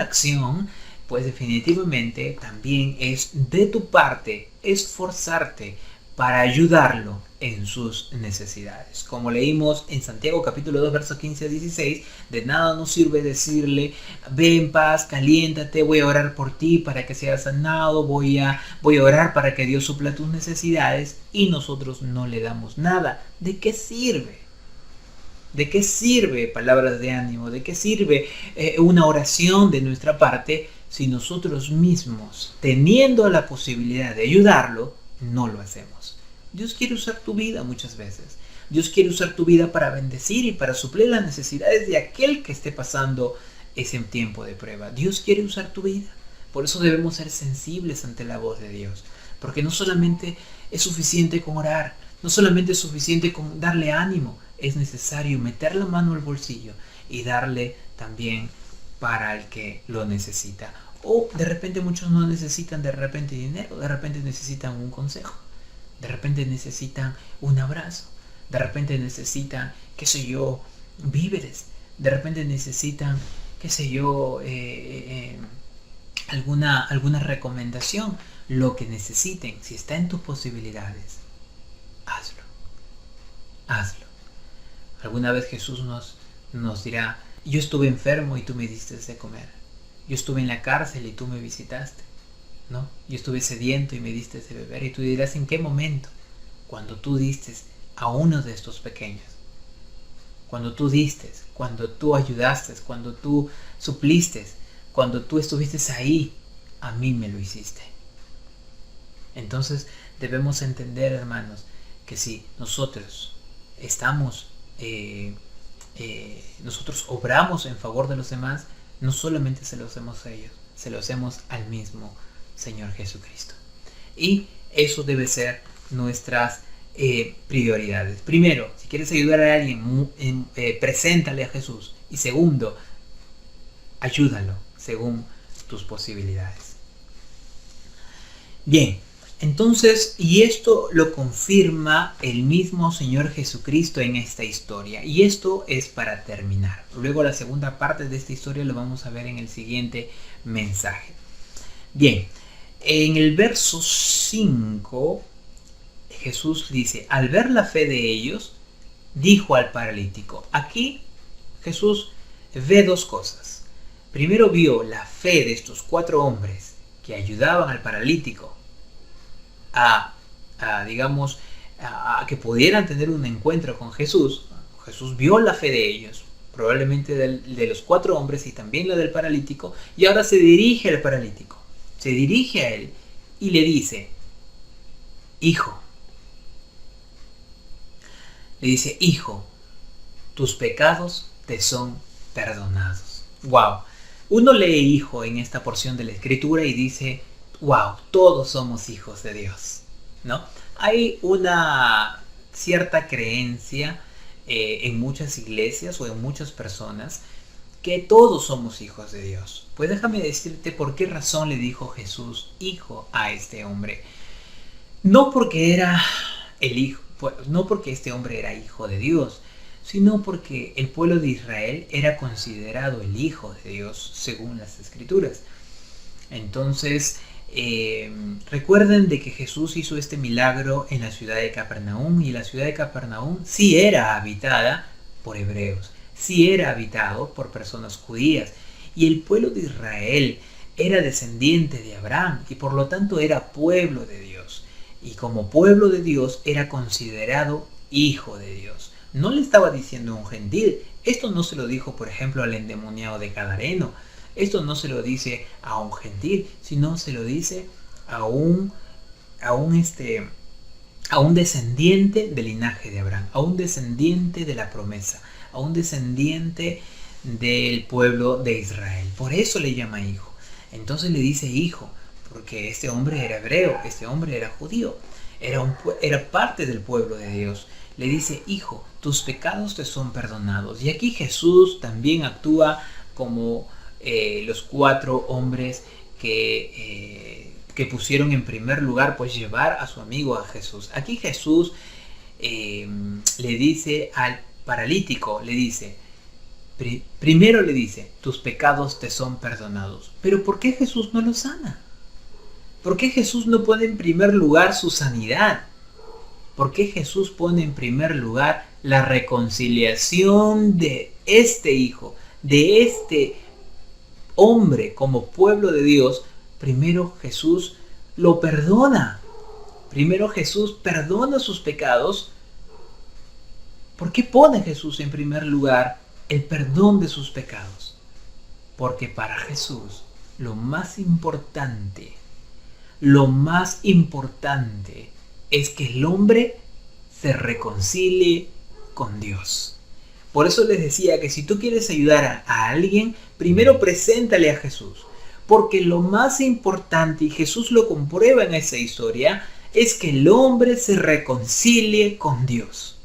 acción, pues definitivamente también es de tu parte esforzarte para ayudarlo en sus necesidades. Como leímos en Santiago capítulo 2, versos 15 a 16, de nada nos sirve decirle, ve en paz, caliéntate, voy a orar por ti para que seas sanado, voy a orar para que Dios supla tus necesidades, y nosotros no le damos nada. ¿De qué sirve? ¿De qué sirve palabras de ánimo? ¿De qué sirve una oración de nuestra parte si nosotros mismos, teniendo la posibilidad de ayudarlo, no lo hacemos? Dios quiere usar tu vida muchas veces. Dios quiere usar tu vida para bendecir y para suplir las necesidades de aquel que esté pasando ese tiempo de prueba. Dios quiere usar tu vida. Por eso debemos ser sensibles ante la voz de Dios. Porque no solamente es suficiente con orar, no solamente es suficiente con darle ánimo, es necesario meter la mano al bolsillo y darle también para el que lo necesita. O de repente muchos no necesitan de repente dinero, de repente necesitan un consejo, de repente necesitan un abrazo, de repente necesitan, qué sé yo, víveres, de repente necesitan, qué sé yo, alguna recomendación, lo que necesiten. Si está en tus posibilidades, hazlo. Alguna vez Jesús nos dirá, yo estuve enfermo y tú me diste de comer. Yo estuve en la cárcel y tú me visitaste, ¿no? Yo estuve sediento y me diste de beber. Y tú dirás, ¿en qué momento? Cuando tú diste a uno de estos pequeños. Cuando tú diste, cuando tú ayudaste, cuando tú supliste, cuando tú estuviste ahí, a mí me lo hiciste. Entonces debemos entender, hermanos, que si nosotros nosotros obramos en favor de los demás, no solamente se lo hacemos a ellos, se lo hacemos al mismo Señor Jesucristo. Y eso debe ser nuestras prioridades. Primero, si quieres ayudar a alguien, preséntale a Jesús. Y segundo, ayúdalo según tus posibilidades. Bien, entonces, y esto lo confirma el mismo Señor Jesucristo en esta historia. Y esto es para terminar. Luego la segunda parte de esta historia lo vamos a ver en el siguiente mensaje. Bien, en el verso 5, Jesús dice, al ver la fe de ellos, dijo al paralítico. Aquí Jesús ve dos cosas. Primero vio la fe de estos 4 hombres que ayudaban al paralítico a que pudieran tener un encuentro con Jesús. Jesús vio la fe de ellos, probablemente de los 4 hombres y también la del paralítico, y ahora se dirige al paralítico, se dirige a él y le dice, hijo, tus pecados te son perdonados. Wow. Uno lee hijo en esta porción de la escritura y dice, wow, todos somos hijos de Dios, ¿no? Hay una cierta creencia en muchas iglesias o en muchas personas que todos somos hijos de Dios. Pues déjame decirte por qué razón le dijo Jesús hijo a este hombre. No porque era el hijo, no porque este hombre era hijo de Dios, sino porque el pueblo de Israel era considerado el hijo de Dios según las escrituras. Entonces, recuerden de que Jesús hizo este milagro en la ciudad de Capernaum, y la ciudad de Capernaum sí era habitada por hebreos, sí era habitado por personas judías, y el pueblo de Israel era descendiente de Abraham y por lo tanto era pueblo de Dios, y como pueblo de Dios era considerado hijo de Dios. No le estaba diciendo a un gentil. Esto no se lo dijo, por ejemplo, al endemoniado de Gadareno. Esto no se lo dice a un gentil, sino se lo dice a un descendiente del linaje de Abraham, a un descendiente de la promesa, a un descendiente del pueblo de Israel. Por eso le llama hijo. Entonces le dice hijo, porque este hombre era hebreo, este hombre era judío, era parte del pueblo de Dios. Le dice, hijo, tus pecados te son perdonados. Y aquí Jesús también actúa como los 4 hombres que pusieron en primer lugar pues llevar a su amigo a Jesús. Aquí Jesús le dice al paralítico, le dice, Primero le dice, tus pecados te son perdonados. Pero ¿por qué Jesús no lo sana? ¿Por qué Jesús no pone en primer lugar su sanidad? ¿Por qué Jesús pone en primer lugar la reconciliación de este hijo, de este hombre como pueblo de Dios? Primero Jesús lo perdona. Primero Jesús perdona sus pecados. ¿Por qué pone Jesús en primer lugar el perdón de sus pecados? Porque para Jesús lo más importante es que el hombre se reconcilie con Dios. Por eso les decía que si tú quieres ayudar a alguien, primero preséntale a Jesús. Porque lo más importante, y Jesús lo comprueba en esa historia, es que el hombre se reconcilie con Dios.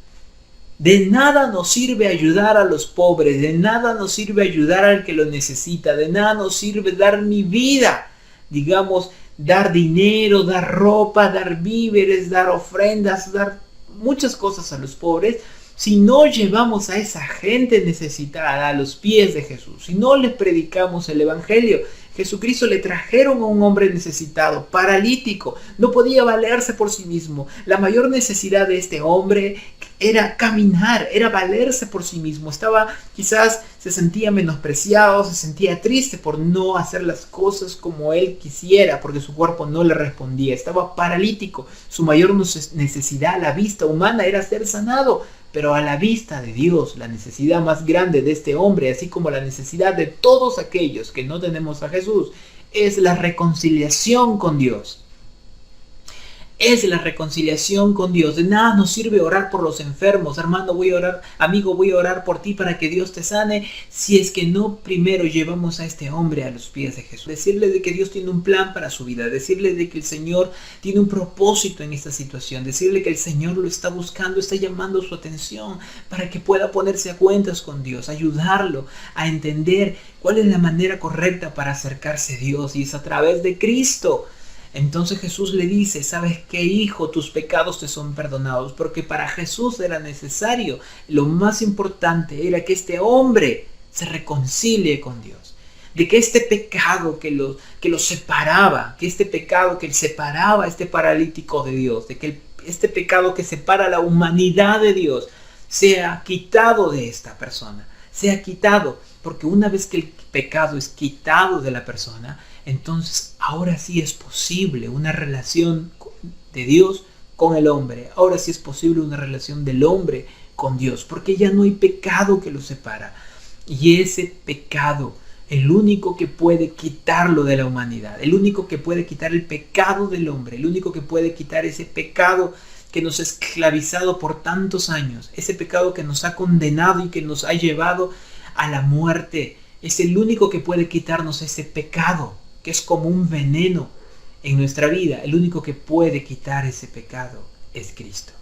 De nada nos sirve ayudar a los pobres, de nada nos sirve ayudar al que lo necesita, de nada nos sirve dar mi vida, digamos, dar dinero, dar ropa, dar víveres, dar ofrendas, dar muchas cosas a los pobres, si no llevamos a esa gente necesitada a los pies de Jesús, si no les predicamos el Evangelio. Jesucristo le trajeron a un hombre necesitado, paralítico, no podía valerse por sí mismo. La mayor necesidad de este hombre era caminar, era valerse por sí mismo. Quizás se sentía menospreciado, se sentía triste por no hacer las cosas como él quisiera, porque su cuerpo no le respondía. Estaba paralítico, su mayor necesidad a la vista humana era ser sanado. Pero a la vista de Dios, la necesidad más grande de este hombre, así como la necesidad de todos aquellos que no tenemos a Jesús, es la reconciliación con Dios. Es la reconciliación con Dios. De nada nos sirve orar por los enfermos. Hermano, voy a orar, amigo, voy a orar por ti para que Dios te sane, si es que no primero llevamos a este hombre a los pies de Jesús. Decirle de que Dios tiene un plan para su vida. Decirle de que el Señor tiene un propósito en esta situación. Decirle que el Señor lo está buscando, está llamando su atención para que pueda ponerse a cuentas con Dios. Ayudarlo a entender cuál es la manera correcta para acercarse a Dios, y es a través de Cristo. Entonces Jesús le dice, ¿sabes qué, hijo? Tus pecados te son perdonados. Porque para Jesús era necesario, lo más importante era que este hombre se reconcilie con Dios. De que este pecado que lo separaba, que este pecado que separaba a este paralítico de Dios, de que este pecado que separa a la humanidad de Dios, sea quitado de esta persona. Sea quitado, porque una vez que el pecado es quitado de la persona, entonces ahora sí es posible una relación de Dios con el hombre. Ahora sí es posible una relación del hombre con Dios, porque ya no hay pecado que lo separa. Y ese pecado, el único que puede quitarlo de la humanidad, el único que puede quitar el pecado del hombre, el único que puede quitar ese pecado que nos ha esclavizado por tantos años, ese pecado que nos ha condenado y que nos ha llevado a la muerte, es el único que puede quitarnos ese pecado, que es como un veneno en nuestra vida. El único que puede quitar ese pecado es Cristo.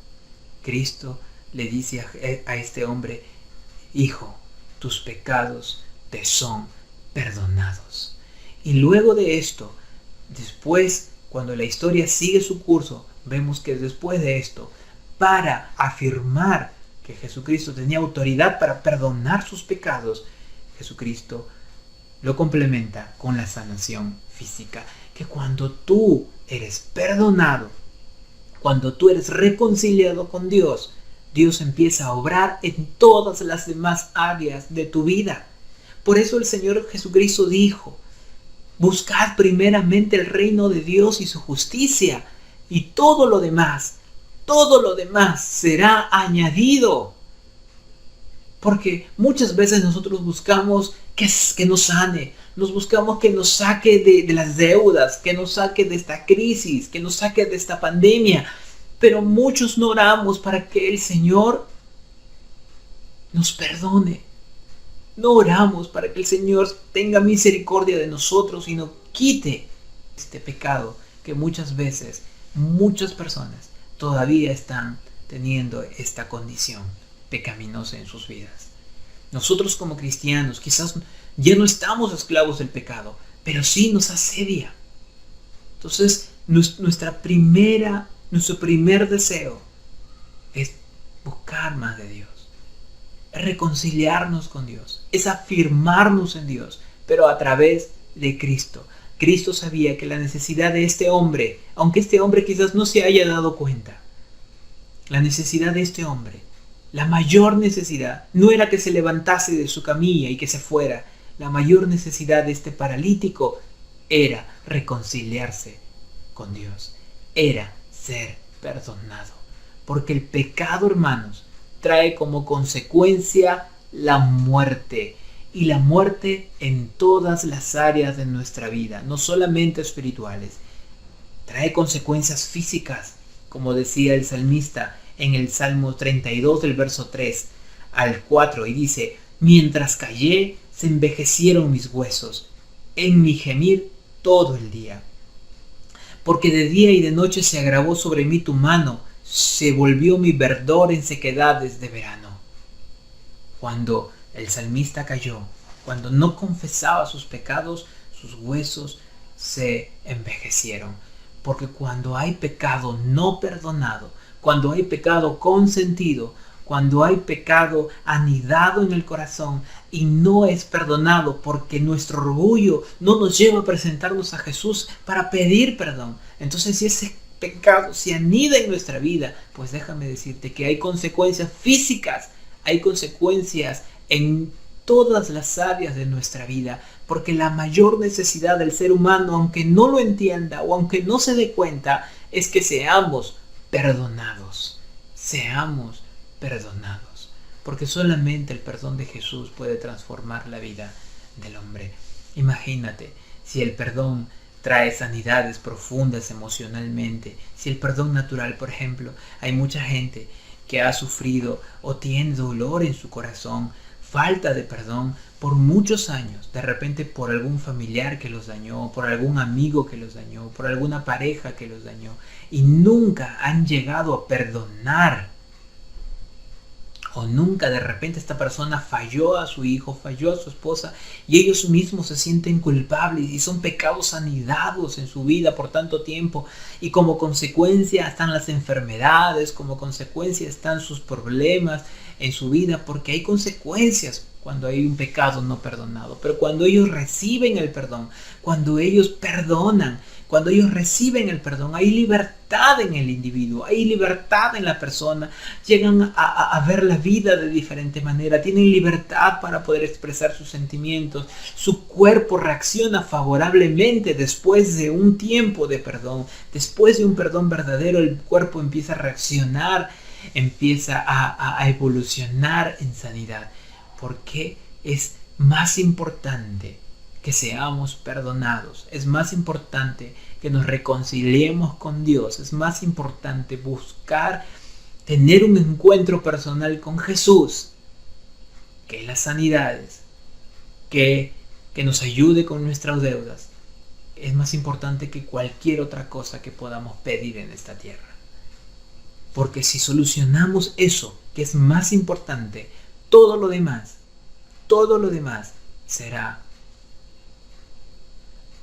Cristo le dice a este hombre, hijo, tus pecados te son perdonados. Y luego de esto, después, cuando la historia sigue su curso, vemos que después de esto, para afirmar que Jesucristo tenía autoridad para perdonar sus pecados, Jesucristo lo complementa con la sanación física. Que cuando tú eres perdonado, cuando tú eres reconciliado con Dios, Dios empieza a obrar en todas las demás áreas de tu vida. Por eso el Señor Jesucristo dijo, buscad primeramente el reino de Dios y su justicia, y todo lo demás será añadido. Porque muchas veces nosotros buscamos que nos sane, nos buscamos que nos saque de las deudas, que nos saque de esta crisis, que nos saque de esta pandemia. Pero muchos no oramos para que el Señor nos perdone. No oramos para que el Señor tenga misericordia de nosotros y nos quite este pecado que muchas veces, muchas personas todavía están teniendo esta condición pecaminosa en sus vidas. Nosotros como cristianos quizás ya no estamos esclavos del pecado, pero sí nos asedia. Entonces nuestro primer deseo es buscar más de Dios. reconciliarnos con Dios, es afirmarnos en Dios, pero a través de Cristo. Cristo sabía que la necesidad de este hombre, aunque este hombre quizás no se haya dado cuenta, la necesidad de este hombre, la mayor necesidad, no era que se levantase de su camilla y que se fuera. La mayor necesidad de este paralítico era reconciliarse con Dios, era ser perdonado. Porque el pecado, hermanos, trae como consecuencia la muerte. Y la muerte en todas las áreas de nuestra vida, no solamente espirituales. Trae consecuencias físicas, como decía el salmista en el Salmo 32 del verso 3 al 4, y dice: mientras callé, se envejecieron mis huesos, en mi gemir todo el día. Porque de día y de noche se agravó sobre mí tu mano, se volvió mi verdor en sequedades de verano. Cuando el salmista cayó, cuando no confesaba sus pecados, sus huesos se envejecieron. Porque cuando hay pecado no perdonado, cuando hay pecado consentido, cuando hay pecado anidado en el corazón y no es perdonado porque nuestro orgullo no nos lleva a presentarnos a Jesús para pedir perdón, entonces si ese pecado se anida en nuestra vida, pues déjame decirte que hay consecuencias físicas, hay consecuencias en todas las áreas de nuestra vida, porque la mayor necesidad del ser humano, aunque no lo entienda o aunque no se dé cuenta, es que seamos perdonados, porque solamente el perdón de Jesús puede transformar la vida del hombre. Imagínate, si el perdón trae sanidades profundas emocionalmente, si el perdón natural, por ejemplo, hay mucha gente que ha sufrido o tiene dolor en su corazón, falta de perdón por muchos años, de repente por algún familiar que los dañó, por algún amigo que los dañó, por alguna pareja que los dañó, y nunca han llegado a perdonar, o nunca de repente esta persona falló a su hijo, falló a su esposa, y ellos mismos se sienten culpables y son pecados anidados en su vida por tanto tiempo, y como consecuencia están las enfermedades, como consecuencia están sus problemas en su vida, porque hay consecuencias cuando hay un pecado no perdonado. Pero cuando ellos reciben el perdón, cuando ellos perdonan, cuando ellos reciben el perdón, hay libertad en el individuo, hay libertad en la persona, llegan a ver la vida de diferente manera, tienen libertad para poder expresar sus sentimientos, su cuerpo reacciona favorablemente después de un tiempo de perdón, después de un perdón verdadero, el cuerpo empieza a reaccionar, empieza a evolucionar en sanidad, porque es más importante que seamos perdonados, es más importante que nos reconciliemos con Dios, es más importante buscar tener un encuentro personal con Jesús, que las sanidades, que nos ayude con nuestras deudas, es más importante que cualquier otra cosa que podamos pedir en esta tierra. Porque si solucionamos eso, que es más importante, todo lo demás será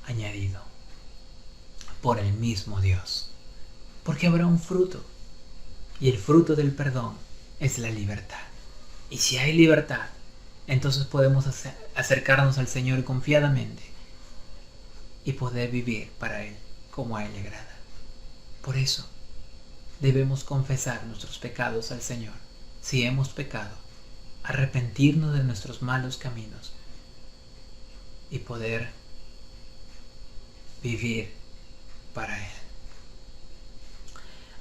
añadido por el mismo Dios. Porque habrá un fruto, y el fruto del perdón es la libertad. Y si hay libertad, entonces podemos acercarnos al Señor confiadamente y poder vivir para Él como a Él le agrada. Por eso debemos confesar nuestros pecados al Señor. Si hemos pecado, arrepentirnos de nuestros malos caminos y poder vivir para Él.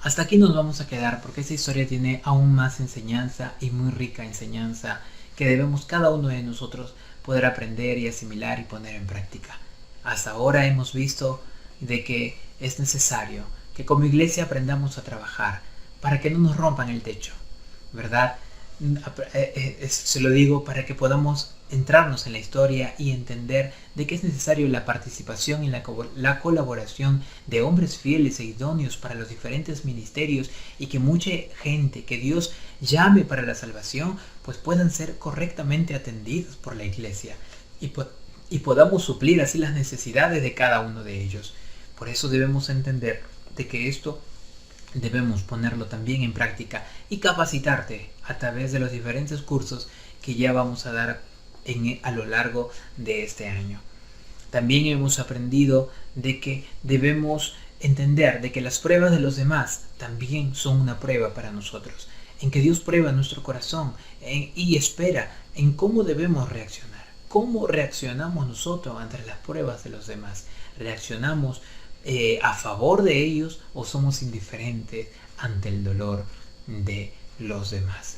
Hasta aquí nos vamos a quedar, porque esta historia tiene aún más enseñanza, y muy rica enseñanza, que debemos cada uno de nosotros poder aprender y asimilar y poner en práctica. Hasta ahora hemos visto de que es necesario que como iglesia aprendamos a trabajar para que no nos rompan el techo, ¿verdad? Se lo digo para que podamos entrarnos en la historia y entender de que es necesario la participación y la colaboración de hombres fieles e idóneos para los diferentes ministerios, y que mucha gente que Dios llame para la salvación pues puedan ser correctamente atendidos por la iglesia y podamos suplir así las necesidades de cada uno de ellos. Por eso debemos entender de que esto debemos ponerlo también en práctica y capacitarte a través de los diferentes cursos que ya vamos a dar a lo largo de este año. También hemos aprendido de que debemos entender de que las pruebas de los demás también son una prueba para nosotros, en que Dios prueba nuestro corazón y espera en cómo debemos reaccionar. ¿Cómo reaccionamos nosotros ante las pruebas de los demás? ¿Reaccionamos a favor de ellos o somos indiferentes ante el dolor de los demás?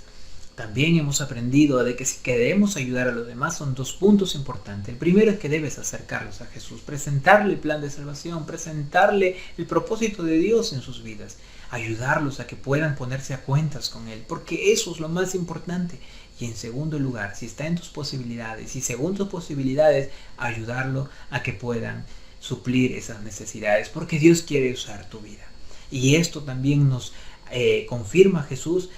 También hemos aprendido de que si queremos ayudar a los demás son 2 puntos importantes. El primero es que debes acercarlos a Jesús, presentarle el plan de salvación, presentarle el propósito de Dios en sus vidas, ayudarlos a que puedan ponerse a cuentas con Él, porque eso es lo más importante. Y en segundo lugar, si está en tus posibilidades y según tus posibilidades, ayudarlo a que puedan suplir esas necesidades, porque Dios quiere usar tu vida. Y esto también nos confirma Jesús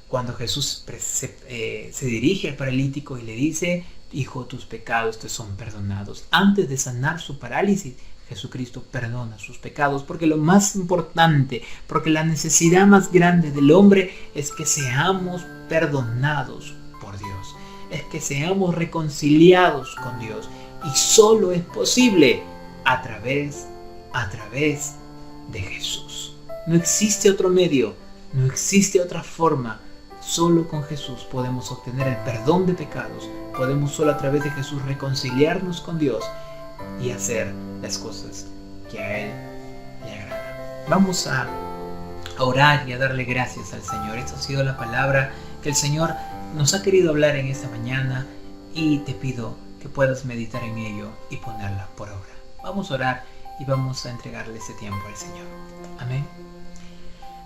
cuando Jesús se dirige al paralítico y le dice: hijo, tus pecados te son perdonados. Antes de sanar su parálisis, Jesucristo perdona sus pecados, porque lo más importante, porque la necesidad más grande del hombre es que seamos perdonados por Dios, es que seamos reconciliados con Dios, y solo es posible a través de Jesús. No existe otro medio, no existe otra forma. Solo con Jesús podemos obtener el perdón de pecados. Podemos solo a través de Jesús reconciliarnos con Dios y hacer las cosas que a Él le agradan. Vamos a orar y a darle gracias al Señor. Esta ha sido la palabra que el Señor nos ha querido hablar en esta mañana, y te pido que puedas meditar en ello y ponerla por obra. Vamos a orar y vamos a entregarle ese tiempo al Señor. Amén.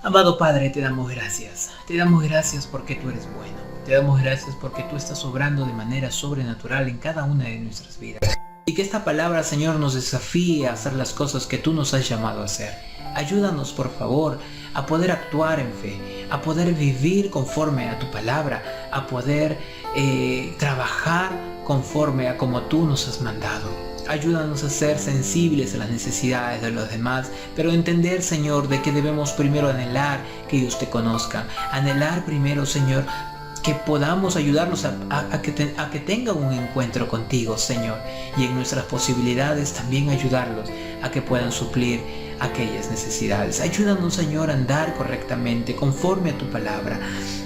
Amado Padre, te damos gracias. Te damos gracias porque tú eres bueno. Te damos gracias porque tú estás obrando de manera sobrenatural en cada una de nuestras vidas. Y que esta palabra, Señor, nos desafíe a hacer las cosas que tú nos has llamado a hacer. Ayúdanos, por favor, a poder actuar en fe, a poder vivir conforme a tu palabra, a poder trabajar conforme a como tú nos has mandado. Ayúdanos a ser sensibles a las necesidades de los demás, pero entender, Señor, de que debemos primero anhelar que ellos te conozcan. Anhelar primero, Señor, que podamos ayudarlos a que tengan un encuentro contigo, Señor. Y en nuestras posibilidades también ayudarlos a que puedan suplir aquellas necesidades. Ayúdanos, Señor, a andar correctamente conforme a tu palabra,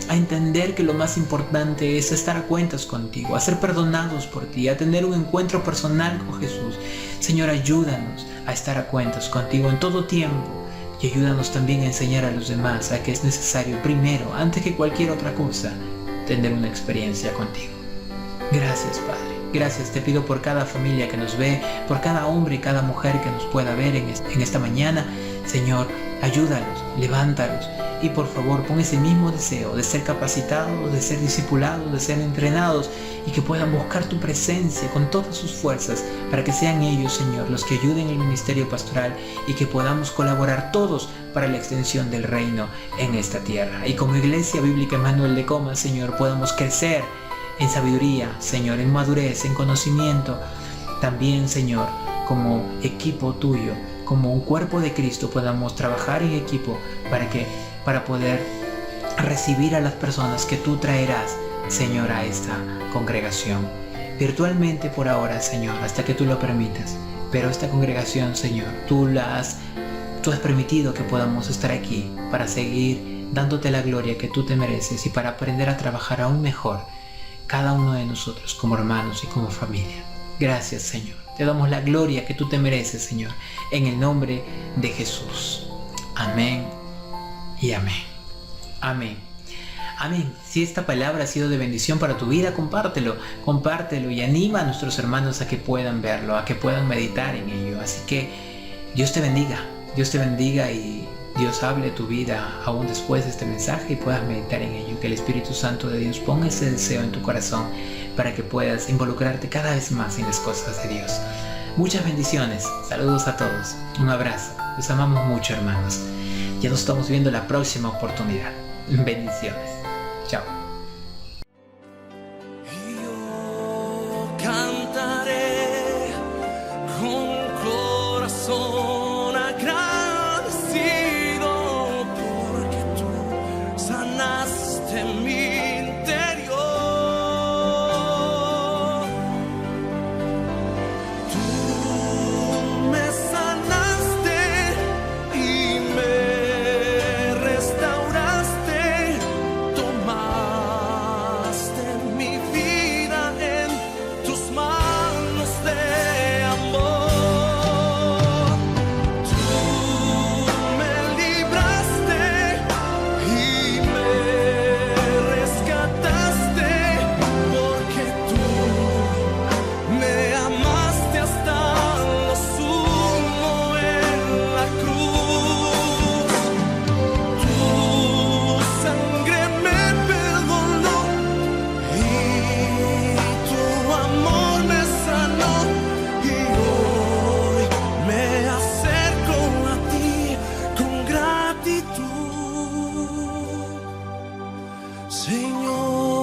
a entender que lo más importante es estar a cuentas contigo, a ser perdonados por ti, a tener un encuentro personal con Jesús. Señor, ayúdanos a estar a cuentas contigo en todo tiempo, y ayúdanos también a enseñar a los demás a que es necesario primero, antes que cualquier otra cosa, tener una experiencia contigo. Gracias, Padre. Gracias, te pido por cada familia que nos ve, por cada hombre y cada mujer que nos pueda ver en esta mañana. Señor, ayúdalos, levántalos, y por favor pon ese mismo deseo de ser capacitados, de ser discipulados, de ser entrenados, y que puedan buscar tu presencia con todas sus fuerzas, para que sean ellos, Señor, los que ayuden el ministerio pastoral, y que podamos colaborar todos para la extensión del reino en esta tierra. Y como Iglesia Bíblica Emmanuel de Comas, Señor, podamos crecer en sabiduría, Señor, en madurez, en conocimiento. También, Señor, como equipo tuyo, como un cuerpo de Cristo, podamos trabajar en equipo para poder recibir a las personas que tú traerás, Señor, a esta congregación. Virtualmente por ahora, Señor, hasta que tú lo permitas. Pero esta congregación, Señor, tú has permitido que podamos estar aquí para seguir dándote la gloria que tú te mereces, y para aprender a trabajar aún mejor cada uno de nosotros como hermanos y como familia. Gracias, Señor. Te damos la gloria que tú te mereces, Señor, en el nombre de Jesús. Amén y amén. Amén. Amén. Si esta palabra ha sido de bendición para tu vida, compártelo y anima a nuestros hermanos a que puedan verlo, a que puedan meditar en ello. Así que Dios te bendiga y Dios hable tu vida aún después de este mensaje y puedas meditar en ello. Que el Espíritu Santo de Dios ponga ese deseo en tu corazón para que puedas involucrarte cada vez más en las cosas de Dios. Muchas bendiciones. Saludos a todos. Un abrazo. Los amamos mucho, hermanos. Ya nos estamos viendo la próxima oportunidad. Bendiciones. Chao. Yo cantaré con corazón agradecido. Señor.